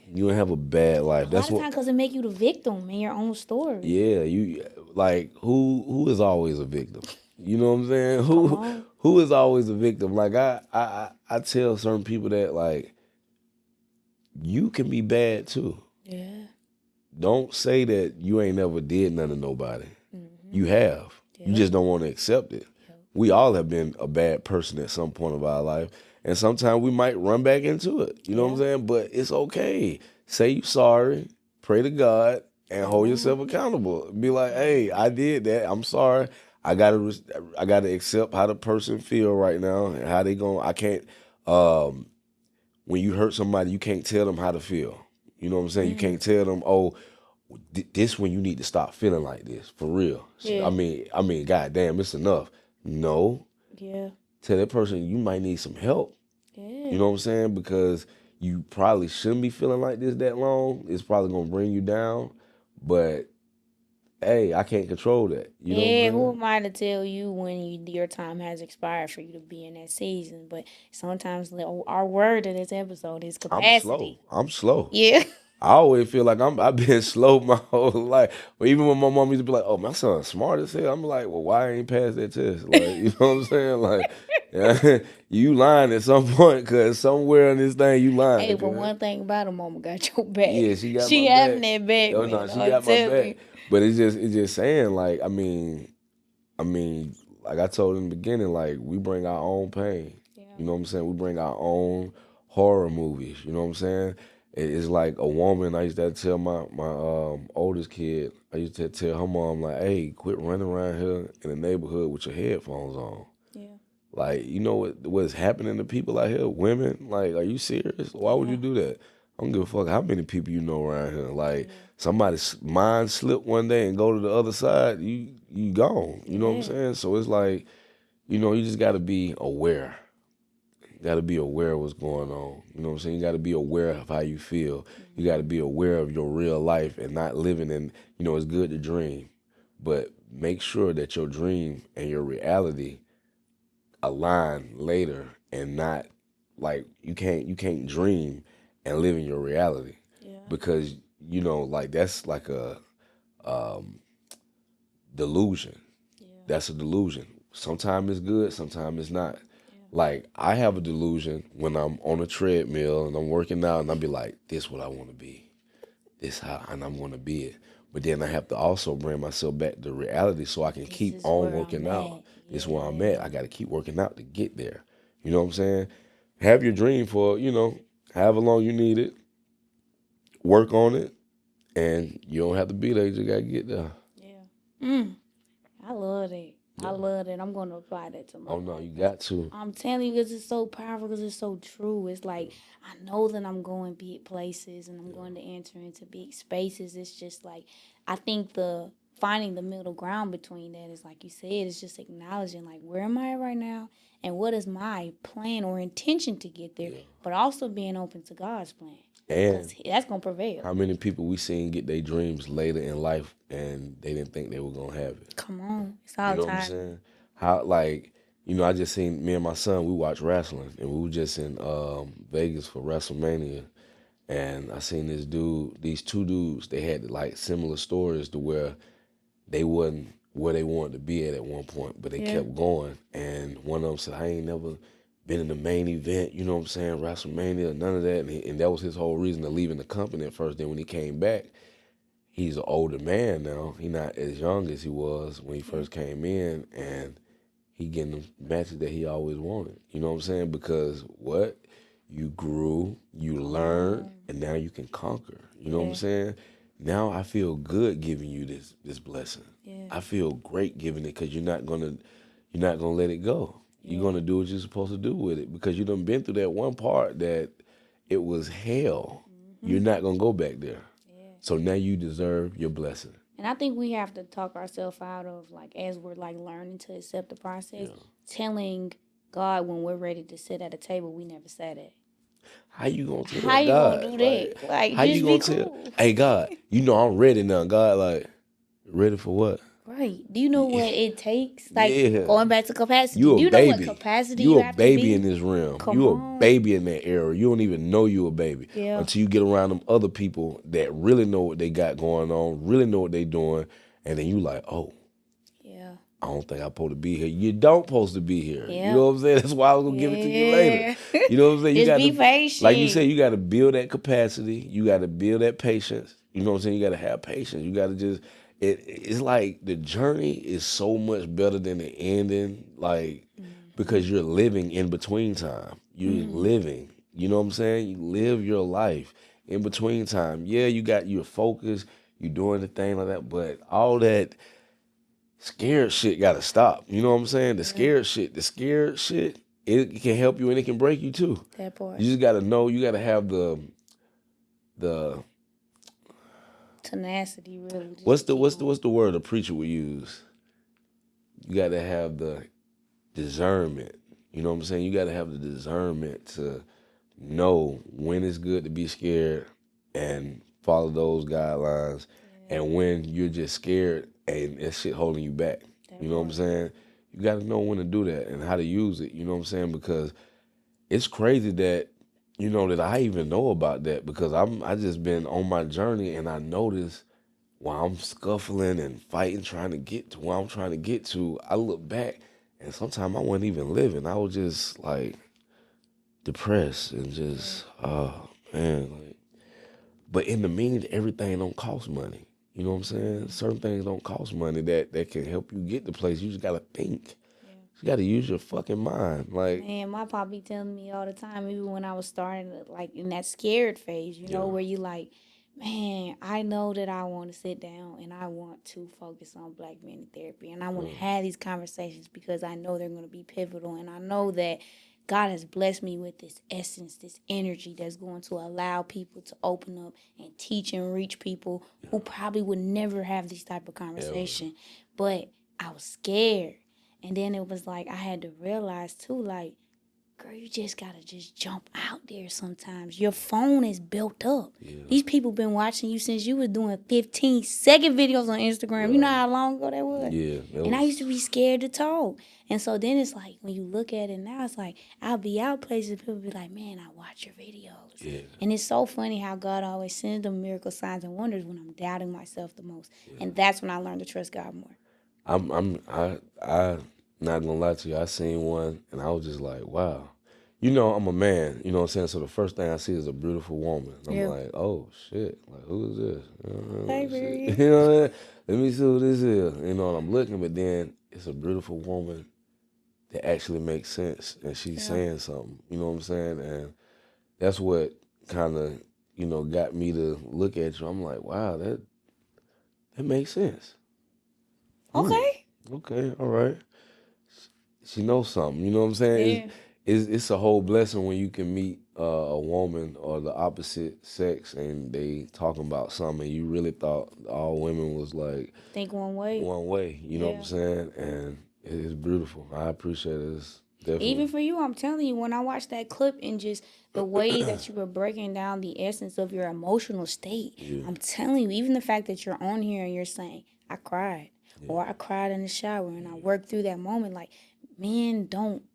You're going to have a bad life. A lot of times because it make you the victim in your own story. Yeah, who is always a victim? You know what I'm saying? Who is always a victim? Like, I tell certain people that, you can be bad too. Yeah. Don't say that you ain't never did nothing to nobody. Mm-hmm. You have. Yeah. You just don't want to accept it. Yeah. We all have been a bad person at some point of our life. And sometimes we might run back into it. You know what I'm saying? But it's okay. Say you sorry, pray to God, and hold yourself accountable. Be like, hey, I did that. I'm sorry. I gotta accept how the person feel right now and how they going. I can't. When you hurt somebody, you can't tell them how to feel. You know what I'm saying? You can't tell them, oh, this when you need to stop feeling like this for real. Yeah. I mean, goddamn, it's enough. No, Yeah. tell that person you might need some help. Yeah. You know what I'm saying? Because you probably shouldn't be feeling like this that long. It's probably gonna bring you down. But hey, I can't control that. You know what I'm Yeah, saying? who am I to tell you when your time has expired for you to be in that season? But sometimes our word in this episode is capacity. I'm slow. Yeah. I always feel like I've been slow my whole life. But even when my mom used to be like, "Oh, my son's smart as hell," I'm like, "Well, why I ain't passed that test?" Like, you know what I'm saying? Like, yeah, you lying at some point because somewhere in this thing you lying. Hey, but one thing about a mama got your back. Yeah, she got she my having back. that back, Oh man. no, she I'm got my telling you. back. But it's just saying like, I mean, like I told in the beginning, like we bring our own pain. Yeah. You know what I'm saying? We bring our own horror movies. You know what I'm saying? It's like a woman. I used to tell my oldest kid. I used to tell her mom like, "Hey, quit running around here in the neighborhood with your headphones on." Yeah. Like, you know what's happening to people out here? Women, like, are you serious? Why would you do that? I don't give a fuck how many people you know around here. Like, somebody's mind slip one day and go to the other side, you gone. You know what I'm saying? So it's like, you just got to be aware. You got to be aware of what's going on. You know what I'm saying? You got to be aware of how you feel. You got to be aware of your real life and not living in, it's good to dream, but make sure that your dream and your reality align later and not like you can't dream and live in your reality because like that's like a delusion. That's a delusion. Sometimes it's good, sometimes it's not. Like I have a delusion when I'm on a treadmill and I'm working out and I'll be like, this what I want to be, this how and I'm going to be it. But then I have to also bring myself back to reality so I can keep on working out. This is where I'm at. I got to keep working out to get there. You know what I'm saying? Have your dream for, however long you need it. Work on it. And you don't have to be there. You just got to get there. Yeah. I love it. Yeah. I love it. I'm going to apply that to my life. Oh, no, you got to. I'm telling you because it's so powerful, because it's so true. It's like, I know that I'm going big places and I'm going to enter into big spaces. It's just like, I think finding the middle ground between that is like you said, it's just acknowledging like, where am I right now? And what is my plan or intention to get there? Yeah. But also being open to God's plan. And that's going to prevail. How many people we seen get their dreams later in life and they didn't think they were going to have it? Come on. It's all time. What I'm saying? How, like, I just seen me and my son, we watch wrestling and we were just in Vegas for WrestleMania. And I seen these two dudes, they had like similar stories to where they wasn't where they wanted to be at one point, but they kept going. And one of them said, I ain't never been in the main event, you know what I'm saying, WrestleMania, none of that. And that was his whole reason of leaving the company at first. Then when he came back, he's an older man now. He's not as young as he was when he first came in, and he getting the matches that he always wanted. You know what I'm saying? Because you grew, you learned, and now you can conquer. You know what I'm saying? Now I feel good giving you this blessing. Yeah. I feel great giving it because you're not gonna let it go. You're gonna do what you're supposed to do with it because you done been through that one part that it was hell. Mm-hmm. You're not gonna go back there. Yeah. So now you deserve your blessing. And I think we have to talk ourselves out of, like, as we're like learning to accept the process, telling God when we're ready to sit at a table we never sat at. How you gonna tell God? How you God? gonna do that? Like how just you gonna be tell? Cool. Hey God, I'm ready now. God, like, ready for what? Right. Do you know what it takes? Like going back to capacity. Do you baby. Know what capacity you have to be? You a baby in this realm. You a baby in that era. You don't even know you a baby until you get around them other people that really know what they got going on, really know what they doing, and then you like, oh. I don't think I'm supposed to be here. You don't supposed to be here. You know what I'm saying? That's why I was going to give it to you later. You know what I'm saying? You Just be patient. Like you said, you got to build that capacity. You got to build that patience. You know what I'm saying? You got to have patience. You got to just, it's like the journey is so much better than the ending, like, because you're living in between time. You're living. You know what I'm saying? You live your life in between time. Yeah, you're focused. You're doing the thing like that. But all that scared shit gotta stop. You know what I'm saying? The scared shit, it can help you and it can break you too. That part. You just gotta know, you gotta have the tenacity, really. What's the word a preacher would use? You gotta have the discernment. You know what I'm saying? You gotta have the discernment to know when it's good to be scared and follow those guidelines, and when you're just scared and that shit holding you back. You know what I'm saying? You got to know when to do that and how to use it. You know what I'm saying? Because it's crazy that that I even know about that, because I just been on my journey and I noticed while I'm scuffling and fighting, trying to get to where I'm trying to get to, I look back and sometimes I wasn't even living. I was just like depressed and just, oh man, like. But in the meantime, everything don't cost money. You know what I'm saying? Certain things don't cost money that can help you get to place. You just gotta think. Yeah. You gotta use your fucking mind. Like, man, my pop be telling me all the time, even when I was starting like in that scared phase, you know, where you like, man, I know that I want to sit down and I want to focus on Black men in therapy, and I want to have these conversations because I know they're going to be pivotal, and I know that God has blessed me with this essence, this energy that's going to allow people to open up and teach and reach people who probably would never have this type of conversation. But I was scared. And then it was like I had to realize too, like, girl, you just gotta just jump out there sometimes. Your phone is built up. Yeah. These people been watching you since you was doing 15-second videos on Instagram. Right. You know how long ago that was? Yeah. And I used to be scared to talk. And so then it's like, when you look at it now, it's like, I'll be out places, people be like, man, I watch your videos. Yeah. And it's so funny how God always sends them miracle signs and wonders when I'm doubting myself the most. Yeah. And that's when I learned to trust God more. I not gonna lie to you, I seen one and I was just like, wow. I'm a man, you know what I'm saying? So the first thing I see is a beautiful woman. I'm like, oh shit, like who is this? Hey, baby. You know what I mean? Let me see who this is. And I'm looking, but then it's a beautiful woman that actually makes sense and she's saying something. You know what I'm saying? And that's what kind of, got me to look at you. I'm like, wow, that makes sense. Okay. Okay, all right. She knows something, you know what I'm saying? Yeah. It's a whole blessing when you can meet a woman or the opposite sex and they talking about something and you really thought all women was like... think one way, you know what I'm saying? And it's beautiful. I appreciate it. It's definitely... Even for you, I'm telling you, when I watched that clip and just the way that you were breaking down the essence of your emotional state, I'm telling you, even the fact that you're on here and you're saying, I cried, or I cried in the shower and I worked through that moment, like,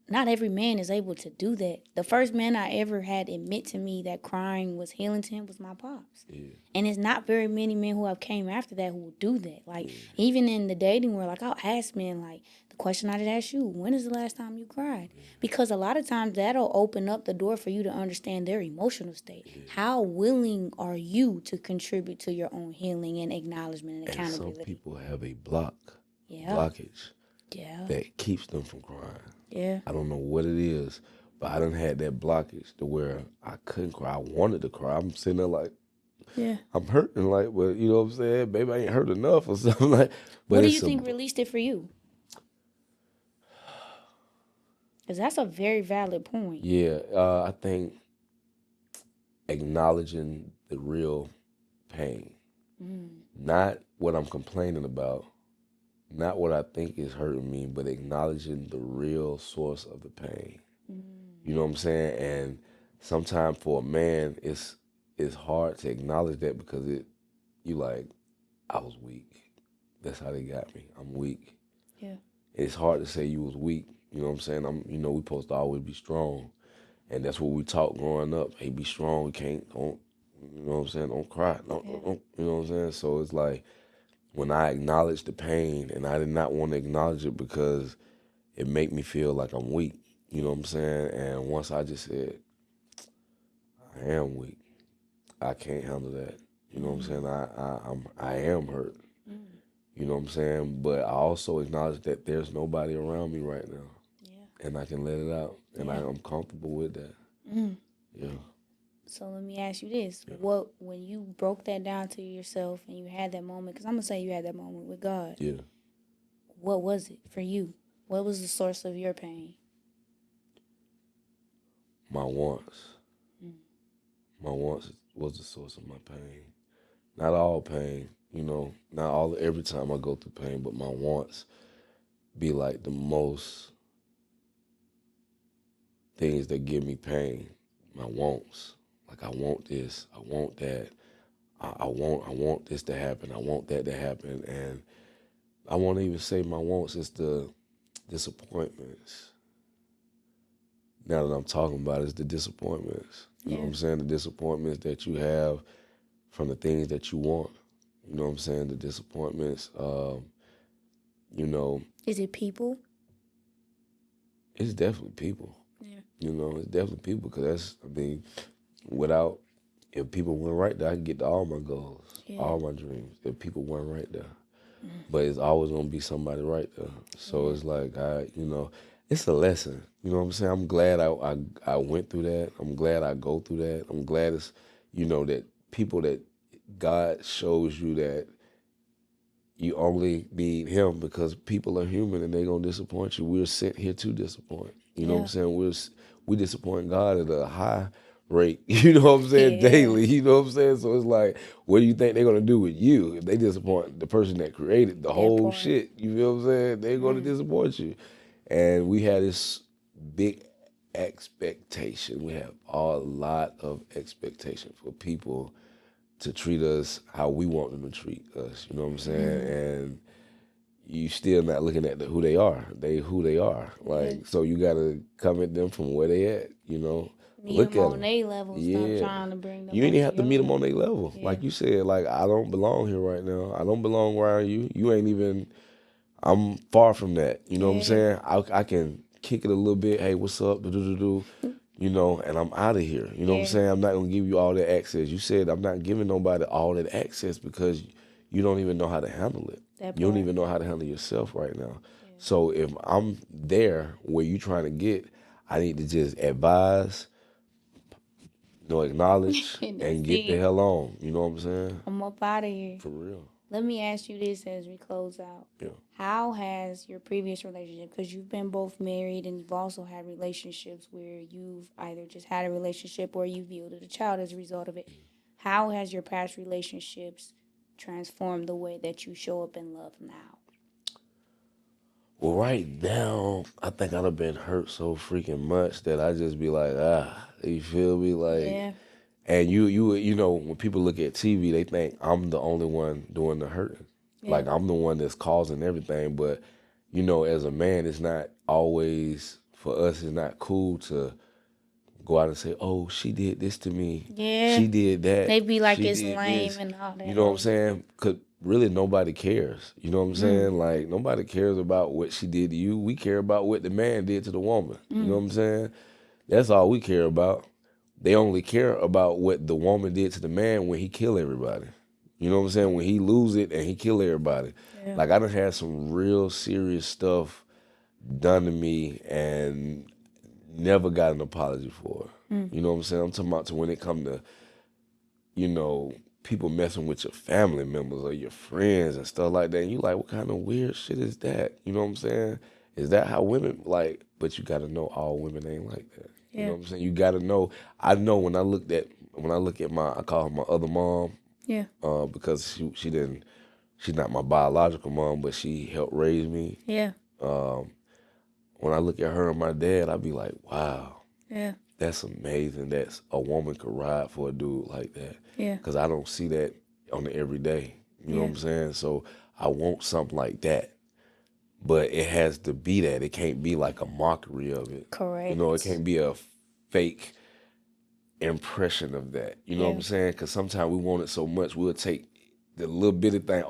not every man is able to do that. The first man I ever had admit to me that crying was healing to him was my pops. Yeah. And it's not very many men who have came after that who will do that. Like, even in the dating world, like, I'll ask men, like, the question I just asked you, when is the last time you cried? Because a lot of times that'll open up the door for you to understand their emotional state. Yeah. How willing are you to contribute to your own healing and acknowledgement and accountability? And some people have a blockage. Yeah. That keeps them from crying. Yeah. I don't know what it is, but I done had that blockage to where I couldn't cry. I wanted to cry. I'm sitting there like, I'm hurting, like, but you know what I'm saying? Baby, I ain't hurt enough or something like. But what do you think released it for you? Because that's a very valid point. Yeah, I think acknowledging the real pain, not what I'm complaining about. Not what I think is hurting me, but acknowledging the real source of the pain. You know what I'm saying? And sometimes for a man, it's hard to acknowledge that because you like, I was weak. That's how they got me. I'm weak. Yeah. It's hard to say you was weak. You know what I'm saying? We supposed to always be strong. And that's what we taught growing up. Hey, be strong. Don't, you know what I'm saying? Don't cry. Don't, you know what I'm saying? So it's like, when I acknowledged the pain, and I did not want to acknowledge it because it made me feel like I'm weak, you know what I'm saying? And once I just said, I am weak, I can't handle that, you know what I'm saying? I am hurt, you know what I'm saying? But I also acknowledge that there's nobody around me right now, and I can let it out, and I'm comfortable with that. Yeah. So let me ask you this. When you broke that down to yourself and you had that moment, because I'm going to say you had that moment with God. Yeah. what was it for you? What was the source of your pain? My wants. My wants was the source of my pain. Not all pain, not all every time I go through pain, but my wants be like the most things that give me pain. My wants. Like I want this, I want that. I want this to happen. I want that to happen. And I won't even say my wants is the disappointments. Now that I'm talking about it, it's the disappointments. You know what I'm saying? The disappointments that you have from the things that you want. You know what I'm saying? The disappointments, Is it people? It's definitely people. Yeah. It's definitely people because if people weren't right there, I could get to all my goals, all my dreams. If people weren't right there. But it's always going to be somebody right there. So it's like, it's a lesson. You know what I'm saying? I'm glad I went through that. I'm glad I go through that. I'm glad it's, that people that God shows you that you only need him because people are human and they're going to disappoint you. We're sent here to disappoint. You know what I'm saying? We disappoint God at a high rate, you know what I'm saying, daily, you know what I'm saying? So it's like, what do you think they're going to do with you if they disappoint the person that created the whole shit? You feel what I'm saying? They're going to disappoint you. And we had this big expectation. We have a lot of expectation for people to treat us how we want them to treat us, you know what I'm saying? And you still not looking at who they are. Who they are. Like, so you got to come at them from where they at, Look them on their level. Stop trying to bring them. You ain't even have to meet them on their level. Yeah. Like you said, like, I don't belong here right now. I don't belong around you. You ain't even, I'm far from that. You know what I'm saying? I can kick it a little bit. Hey, what's up? And I'm out of here. You know what I'm saying? I'm not going to give you all that access. You said I'm not giving nobody all that access because you don't even know how to handle it. You don't even know how to handle yourself right now. Yeah. So if I'm there where you trying to get, I need to just advise, acknowledge, and get the hell on. You know what I'm saying? I'm up out of here. For real. Let me ask you this as we close out. Yeah. How has your previous relationship, because you've been both married and you've also had relationships where you've either just had a relationship or you've yielded a child as a result of it. How has your past relationships transformed the way that you show up in love now? Well, right now, I think I'd have been hurt so freaking much that I just be like, you feel me? Like, and you know, when people look at TV, they think I'm the only one doing the hurting. Yeah. Like, I'm the one that's causing everything. But, as a man, it's not always, for us, it's not cool to go out and say, oh, she did this to me. Yeah. She did that. They be like, it's lame and all that. You know what I'm saying? Because really nobody cares. You know what I'm saying? Like, nobody cares about what she did to you. We care about what the man did to the woman. You know what I'm saying? That's all we care about. They only care about what the woman did to the man when he killed everybody. You know what I'm saying? When he lose it and he kill everybody. Yeah. Like, I done had some real serious stuff done to me and never got an apology for it. You know what I'm saying? I'm talking about to when it come to, people messing with your family members or your friends and stuff like that. And you like, what kind of weird shit is that? You know what I'm saying? Is that how women, like, but you got to know all women ain't like that. Yeah. You know what I'm saying? You got to know. I know when I look at I call her my other mom. Yeah. Because she's not my biological mom, but she helped raise me. Yeah. When I look at her and my dad, I be like, wow. Yeah. That's amazing that a woman could ride for a dude like that. Yeah. Because I don't see that on the everyday. You know what I'm saying? So I want something like that. But it has to be that. It can't be like a mockery of it. Correct. It can't be a fake impression of that. You know what I'm saying? Because sometimes we want it so much, we'll take the little bitty thing,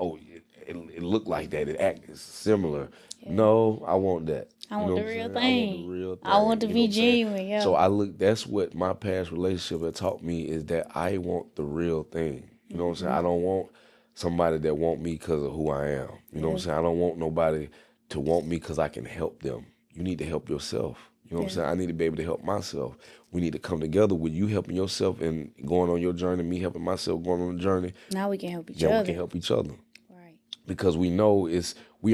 it looked like that. It acts similar. Yeah. No, I want that. I want the real thing. I want to be genuine, yeah. So that's what my past relationship had taught me is that I want the real thing. You know what I'm saying? I don't want somebody that want me because of who I am. You know what I'm saying? I don't want nobody to want me because I can help them. You need to help yourself. You know what I'm saying? I need to be able to help myself. We need to come together with you helping yourself and going on your journey, me helping myself going on the journey. Now we can help each other. We can help each other. Right. because we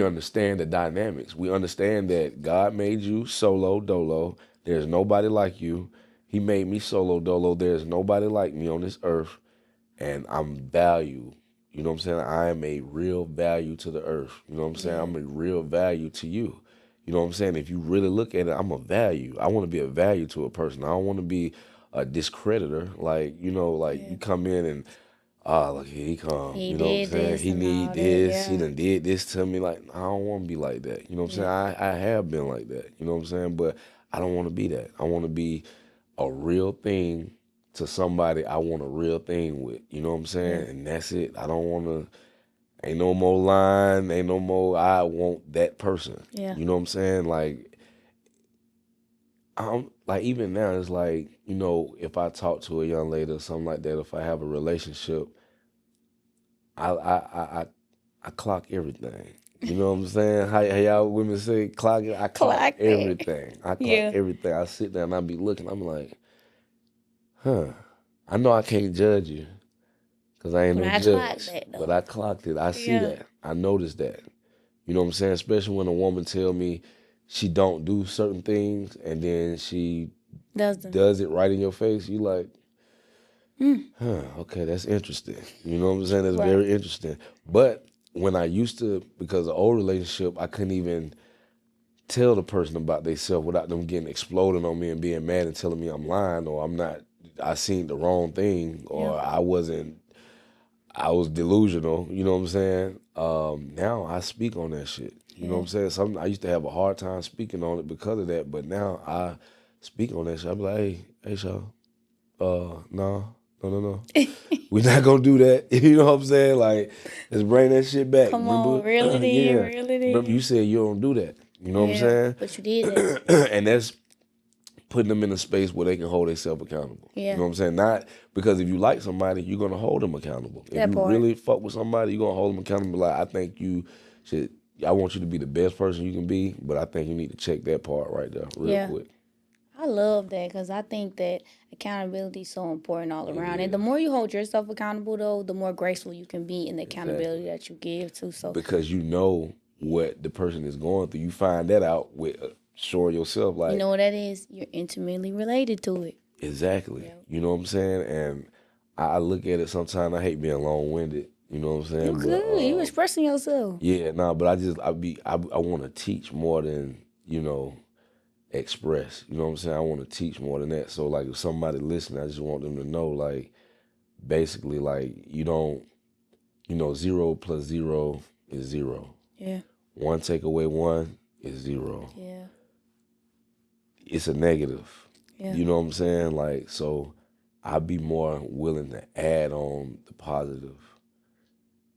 understand the dynamics. We understand that God made you solo dolo. There's nobody like you. He made me solo dolo. There's nobody like me on this earth, and I'm valued. You know what I'm saying? I am a real value to the earth. You know what I'm saying? I'm a real value to you. You know what I'm saying? If you really look at it, I'm a value. I want to be a value to a person. I don't want to be a discreditor. Like, you come in and, look, here he come. He You know what I'm did saying? this He and need all that, this. He yeah. done did this to me. Like, I don't want to be like that. You know what I'm saying? I have been like that. You know what I'm saying? But I don't want to be that. I want to be a real thing to somebody I want a real thing with. You know what I'm saying? And that's it. I don't want to. Ain't no more line, ain't no more, I want that person. Yeah. You know what I'm saying? Like, I'm like, even now, it's like, if I talk to a young lady or something like that, if I have a relationship, I clock everything. You know what I'm saying? How y'all women say clock it? I clock Clock it. everything. I clock Yeah. everything. I sit there and I be looking, I'm like, I know I can't judge you. Cause I ain't But no I judge, clocked that, though. but I clocked it. I see Yeah. that. I noticed that. You know what I'm saying? Especially when a woman tell me she don't do certain things and then she does it right in your face. You like, okay, that's interesting. You know what I'm saying? That's Right. very interesting. But when I used to, because of old relationship, I couldn't even tell the person about themselves without them getting exploding on me and being mad and telling me I'm lying or I seen the wrong thing or I was delusional, you know what I'm saying? Now I speak on that shit. You know what I'm saying? I used to have a hard time speaking on it because of that, but now I speak on that shit. I be like, hey, Shaw, no. We're not gonna do that. You know what I'm saying? Like, let's bring that shit back. Come Remember? on, reel it in, Yeah. reel it in. Remember, you said you don't do that. You know what I'm saying? But you did that. And that's putting them in a space where they can hold themselves accountable. Yeah. You know what I'm saying? Not because if you like somebody, you're gonna hold them accountable. If you really fuck with somebody, you're gonna hold them accountable. Like, I think you should. I want you to be the best person you can be, but I think you need to check that part right there real quick. I love that because I think that accountability is so important all around. And the more you hold yourself accountable, though, the more graceful you can be in the accountability that you give to. So because you know what the person is going through, you find that out with showing yourself. Like, you know what that is? You're intimately related to it. Exactly. Yep. You know what I'm saying? And I look at it sometimes. I hate being long winded. You know what I'm saying? You good. You expressing yourself. Yeah, but I want to teach more than express. You know what I'm saying? I want to teach more than that. So like, if somebody listening, I just want them to know, like, basically, like, you don't, 0 plus 0 is 0. Yeah. 1 take away 1 is 0. Yeah. It's a negative. Yeah. You know what I'm saying? Like, so I'd be more willing to add on the positive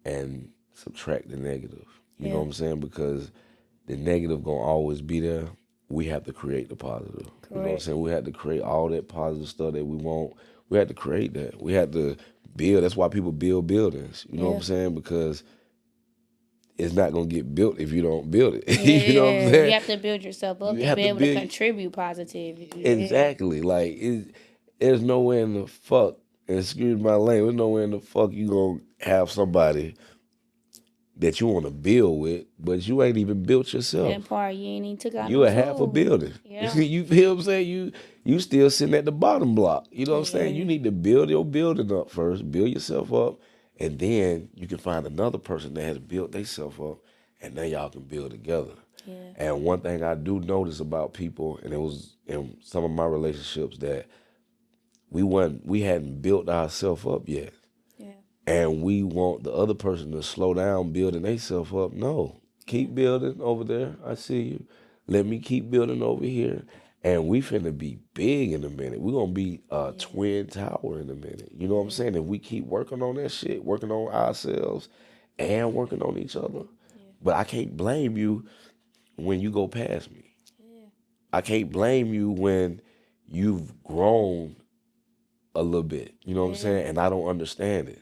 and subtract the negative. You know what I'm saying? Because the negative gonna always be there. We have to create the positive. Correct. You know what I'm saying? We have to create all that positive stuff that we want. We have to create that. We have to build. That's why people build buildings. You know what I'm saying? Because it's not gonna get built if you don't build it. You know what I'm saying? You have to build yourself up to be able to contribute positivity. Exactly. Like, there's nowhere in the fuck, excuse my language, there's nowhere in the fuck you gonna have somebody that you want to build with, but you ain't even built yourself. That part, you ain't even took out You a half a building. Yeah. You feel what I'm saying? You still sitting at the bottom block. You know what I'm saying? You need to build your building up first, build yourself up, and then you can find another person that has built themselves up, and then y'all can build together. Yeah. And one thing I do notice about people, and it was in some of my relationships, that we hadn't built ourselves up yet. And we want the other person to slow down building themselves up. No, keep building over there. I see you. Let me keep building over here. And we finna be big in a minute. We're gonna be a twin tower in a minute. You know what I'm saying? If we keep working on that shit, working on ourselves and working on each other. But I can't blame you when you go past me. I can't blame you when you've grown a little bit. You know what I'm saying? And I don't understand it.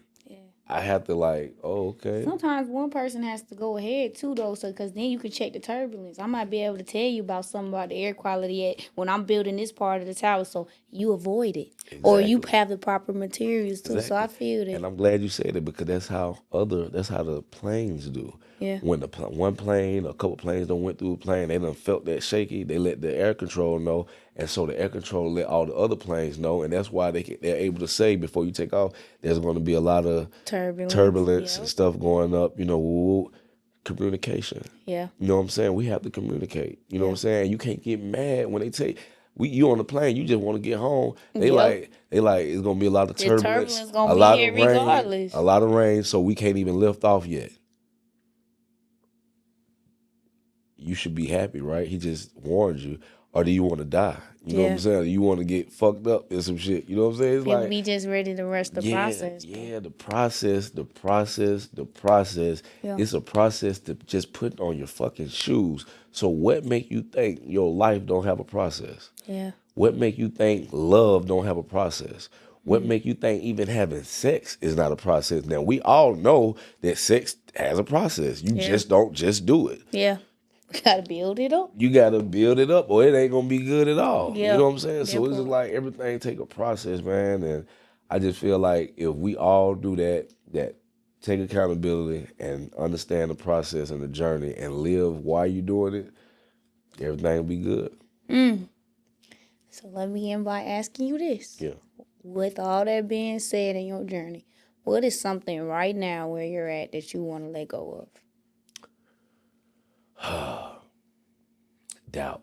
I have to like, oh, okay. Sometimes one person has to go ahead too, though, so because then you can check the turbulence. I might be able to tell you about something about the air quality when I'm building this part of the tower, so you avoid it, or you have the proper materials too. So I feel that. And I'm glad you said it because that's how the planes do. Yeah. When one plane, a couple planes don't went through a plane, they done felt that shaky. They let the air control know, and so the air control let all the other planes know, and that's why they're able to say before you take off, there's going to be a lot of turbulence and stuff going up. You know, communication. Yeah. You know what I'm saying? We have to communicate. You know what I'm saying? You can't get mad when they take. You on the plane, you just want to get home. They like it's gonna be a lot of turbulence, gonna a be lot here of rain, regardless. a lot of rain, so we can't even lift off yet. You should be happy, right? He just warned you. Or do you want to die? You know what I'm saying? You want to get fucked up and some shit. You know what I'm saying? It's like we just ready to rush the process. Yeah, the process. Yeah. It's a process to just put on your fucking shoes. So what make you think your life don't have a process? Yeah. What make you think love don't have a process? What make you think even having sex is not a process? Now, we all know that sex has a process. You just don't just do it. Yeah. You gotta build it up. You gotta build it up or it ain't gonna be good at all. You know what I'm saying? So it's just like everything take a process, man. And I just feel like if we all do that take accountability and understand the process and the journey and live while you doing it, everything will be good. So let me end by asking you this. Yeah. With all that being said in your journey, what is something right now where you're at that you want to let go of? Doubt.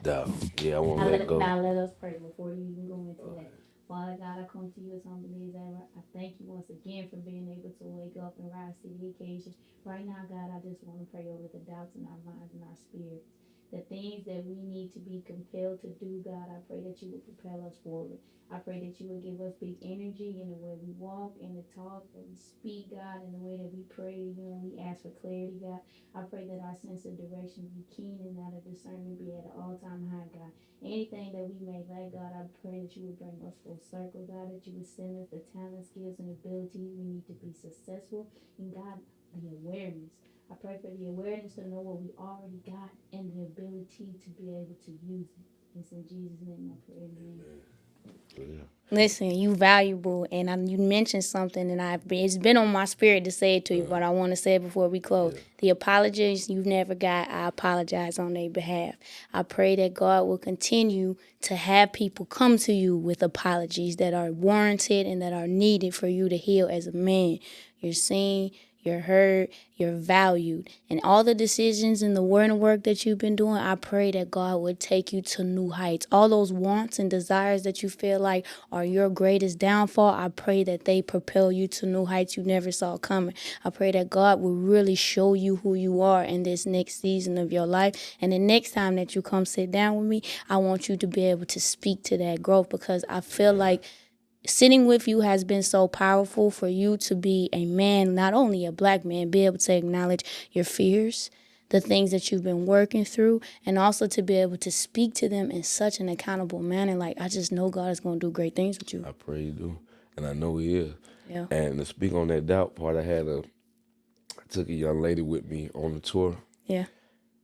Yeah, I want to let go. Now let us pray before you even go into that. Father God, I come to you as humble as ever. I thank you once again for being able to wake up and rise to the occasion. Right now, God, I just want to pray over the doubts in our minds and our spirits. The things that we need to be compelled to do, God, I pray that you will propel us forward. I pray that you will give us big energy in the way we walk, in the talk that we speak, God, in the way that we pray to you and we ask for clarity, God. I pray that our sense of direction be keen and that our discernment be at an all-time high, God. Anything that we may lack, God, I pray that you would bring us full circle, God, that you would send us the talent, skills, and abilities we need to be successful. And God, the awareness. I pray for the awareness to know what we already got and the ability to be able to use it. It's in Jesus' name I pray. Amen. Listen, you valuable, and you mentioned something, and it's been on my spirit to say it to you, but I want to say it before we close. The apologies you never got, I apologize on their behalf. I pray that God will continue to have people come to you with apologies that are warranted and that are needed for you to heal as a man. You're seen, you're heard, you're valued. And all the decisions and the work that you've been doing, I pray that God would take you to new heights. All those wants and desires that you feel like are your greatest downfall, I pray that they propel you to new heights you never saw coming. I pray that God will really show you who you are in this next season of your life. And the next time that you come sit down with me, I want you to be able to speak to that growth, because I feel like sitting with you has been so powerful for you to be a man, not only a black man, be able to acknowledge your fears, the things that you've been working through, and also to be able to speak to them in such an accountable manner. Like, I just know God is going to do great things with you. I pray you do, and I know he is. Yeah. And to speak on that doubt part, I took a young lady with me on the tour. Yeah.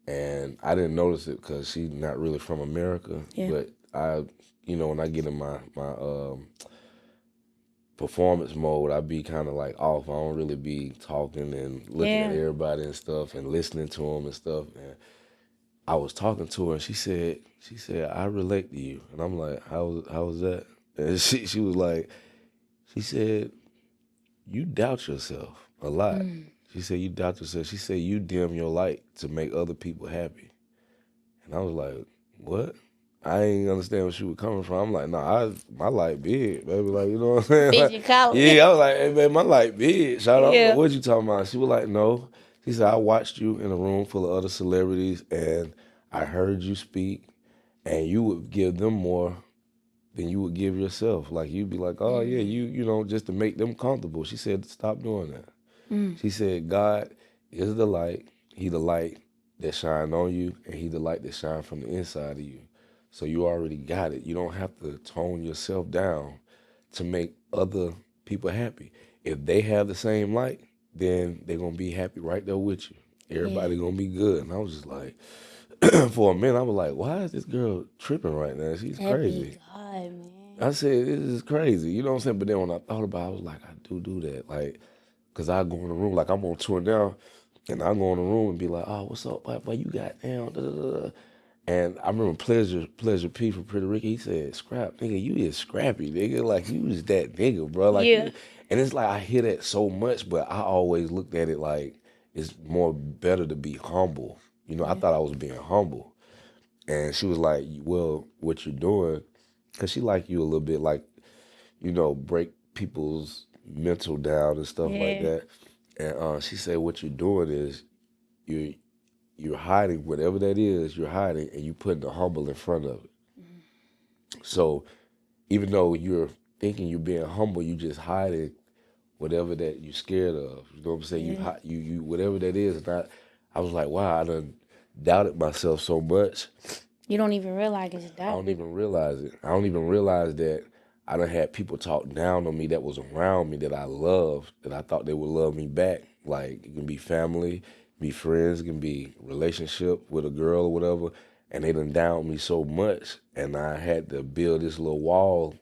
And I didn't notice it because she's not really from America. Yeah. But when I get in my performance mode, I be kind of like off. I don't really be talking and looking at everybody and stuff and listening to them and stuff. And I was talking to her, and she said, I relate to you. And I'm like, how was that? And she was like, she said, you doubt yourself a lot. She said, you doubt yourself. She said, you dim your light to make other people happy. And I was like, what? I ain't understand where she was coming from. I'm like, nah, my light big, baby. Like, you know what I'm saying? Like, yeah, I was like, hey, man, my light big. Shout out. What you talking about? She was like, no. She said, I watched you in a room full of other celebrities, and I heard you speak, and you would give them more than you would give yourself. Like, you'd be like, oh, yeah, you know, just to make them comfortable. She said, stop doing that. She said, God is the light. He the light that shine on you, and he the light that shine from the inside of you. So you already got it. You don't have to tone yourself down to make other people happy. If they have the same light, then they're gonna be happy right there with you. Everybody gonna be good. And I was just like, for a minute, I was like, why is this girl tripping right now? She's crazy. God, man. I said, this is crazy. You know what I'm saying? But then when I thought about it, I was like, I do that. Like, because I go in the room, like I'm on tour now, and I go in the room and be like, oh, what's up? What you got now? Da, da, da. And I remember Pleasure P from Puerto Rico, he said, Scrap, nigga, you is scrappy, nigga. Like, you is that nigga, bro. Like, and it's like, I hear that so much, but I always looked at it like, it's more better to be humble. You know, I thought I was being humble. And she was like, well, what you're doing, because she like you a little bit, like, you know, break people's mental down and stuff like that. And she said, what you're doing is you're hiding whatever that is, you're hiding, and you putting the humble in front of it. So even though you're thinking you're being humble, you just hiding whatever that you're scared of. You know what I'm saying? You whatever that is. And I was like, wow, I done doubted myself so much. You don't even realize it's doubt. I don't even realize it. I don't even realize that I done had people talk down on me that was around me that I loved, that I thought they would love me back. Like, it can be family, be friends, it can be relationship with a girl or whatever. And they done down me so much. And I had to build this little wall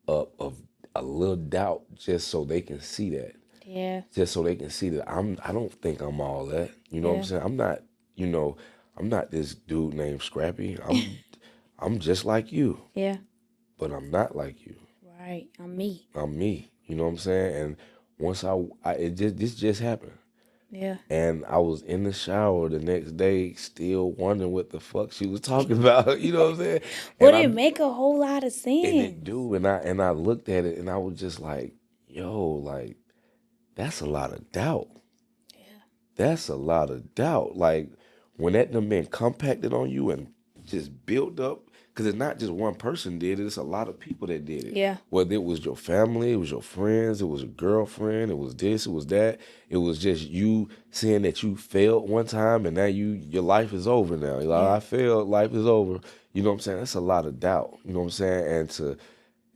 up of a little doubt just so they can see that. Yeah. Just so they can see that I don't think I'm all that. You know what I'm saying? I'm not, you know, I'm not this dude named Scrappy. I'm just like you. Yeah. But I'm not like you. Right. I'm me. I'm me. You know what I'm saying? And once this just happened. Yeah. And I was in the shower the next day still wondering what the fuck she was talking about. You know what I'm saying? Well, it make a whole lot of sense. And it do. And I looked at it and I was just like, yo, like, that's a lot of doubt. Yeah. That's a lot of doubt. Like, when that done been compacted on you and just built up, because it's not just one person did it, it's a lot of people that did it. Yeah. Whether it was your family, it was your friends, it was a girlfriend, it was this, it was that. It was just you saying that you failed one time and now your life is over now. You're like, I failed, life is over. You know what I'm saying? That's a lot of doubt. You know what I'm saying?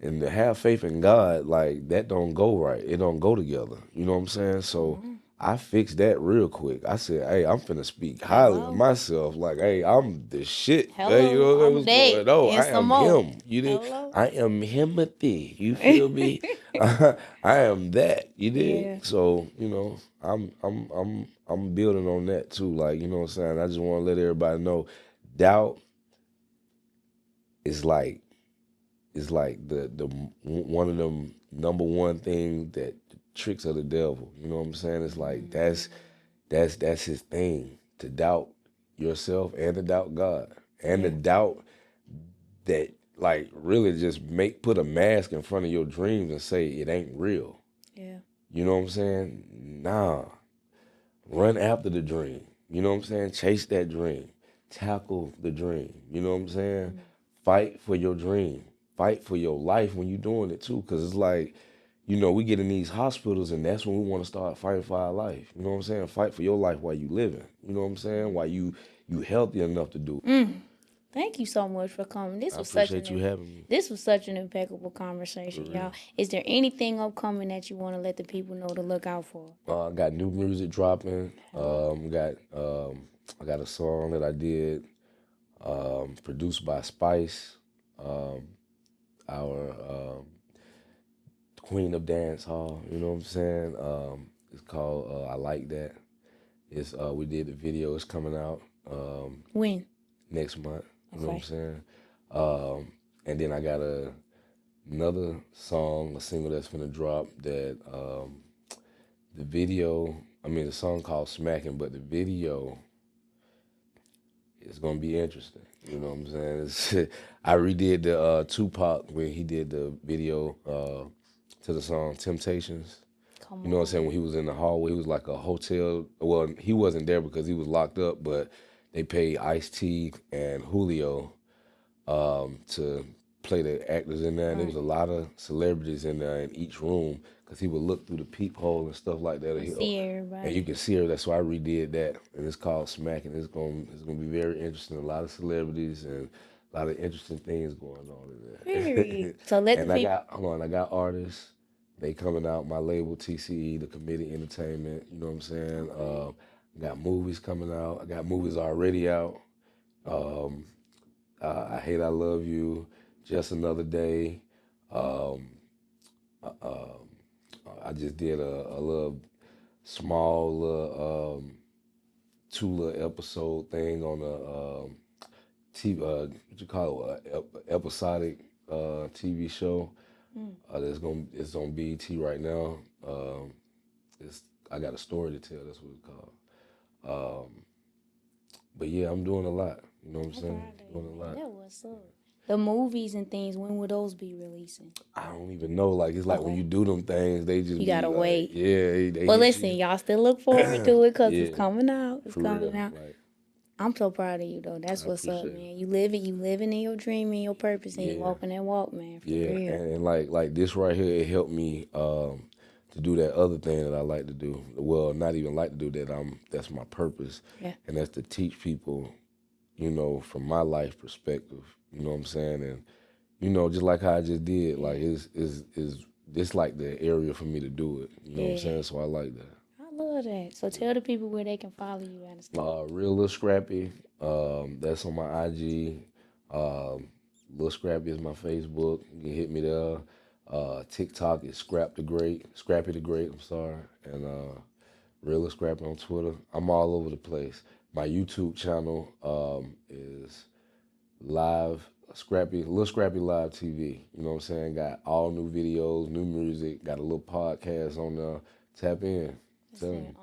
And to have faith in God, like, that don't go right. It don't go together. You know what I'm saying? So I fixed that real quick. I said, hey, I'm finna speak highly of myself. Like, hey, I'm the shit. Hey, you know what's going on? I am him. You did. I am Himothy. You feel me? I am that. You did. Yeah. So, you know, I'm building on that too. Like, you know what I'm saying? I just want to let everybody know, doubt is like the one of them number one thing that tricks of the devil. You know what I'm saying? It's like that's his thing, to doubt yourself and to doubt God and to doubt that, like, really just put a mask in front of your dreams and say it ain't real. Yeah. You know what I'm saying? Nah. Run after the dream. You know what I'm saying? Chase that dream. Tackle the dream. You know what I'm saying? Fight for your dream. Fight for your life when you're doing it too. Because it's like, you know, we get in these hospitals and that's when we want to start fighting for our life. You know what I'm saying? Fight for your life while you living. You know what I'm saying? While you healthy enough to do it. Thank you so much for coming. I appreciate you having me. This was such an impeccable conversation, y'all. Is there anything upcoming that you want to let the people know to look out for? I got new music dropping. I got a song that I did, produced by Spice, our Queen of Dance Hall. You know what I'm saying? It's called I Like That. It's we did the video. It's coming out. When? Next month. You know what I'm saying? And then I got another song, a single that's gonna drop that the video, the song called Smacking, but the video is gonna be interesting. You know what I'm saying? I redid the Tupac when he did the video to the song Temptations. You know what I'm saying? When he was in the hallway, he was like a hotel. Well, he wasn't there because he was locked up, but they paid Ice-T and Julio to play the actors in there. And there was a lot of celebrities in there in each room because he would look through the peephole and stuff like that. And see everybody. And you can see her. That's why I redid that. And it's called Smacking. It's gonna be very interesting. A lot of celebrities and a lot of interesting things going on in there. So let the people. I got artists They coming out, my label TCE, the Committee Entertainment, you know what I'm saying? Got movies coming out. I got movies already out. Um, I Hate I Love You, Just Another Day. Um, uh, um, I just did a little small little 2 little episode thing on a TV, what you call it, episodic TV show. It's on BET right now. It's I got a story to tell. That's what it's called. But yeah, I'm doing a lot. You know what I'm saying? Doing a lot. That what's up. The movies and things, when will those be releasing? I don't even know. Like it's like when you do them things, they just you gotta wait. Yeah. Well, listen, y'all still look forward to it because it's Yeah. coming out. It's For coming real. out. Like, I'm so proud of you though. That's what's up, appreciate it. man. You living in your dream and your purpose, and you walking that walk, man. For real. And like this right here, it helped me to do that other thing that I like to do. Well, not even like to do that. That's my purpose, and that's to teach people, you know, from my life perspective. You know what I'm saying? And you know, just like how I just did, like is this like the area for me to do it? You know what I'm saying? So I like that. I love that. So tell the people where they can follow you and stuff. Real Lil Scrappy. That's on my IG. Lil Scrappy is my Facebook. You can hit me there. TikTok is Scrappy the Great. I'm sorry, and Real Lil Scrappy on Twitter. I'm all over the place. My YouTube channel is Lil Scrappy Live TV. You know what I'm saying? Got all new videos, new music. Got a little podcast on there. Tap in.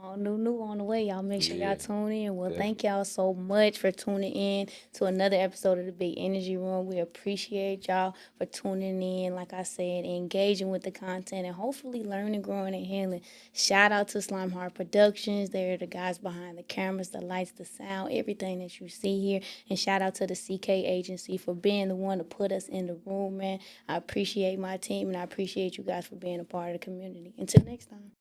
All new on the way. Y'all make sure y'all tune in. Well, thank y'all so much for tuning in to another episode of the Big Energy Room. We appreciate y'all for tuning in, like I said, engaging with the content and hopefully learning, growing, and healing. Shout out to Slime Heart Productions. They're the guys behind the cameras, the lights, the sound, everything that you see here. And shout out to the CK Agency for being the one to put us in the room, man. I appreciate my team and I appreciate you guys for being a part of the community. Until next time.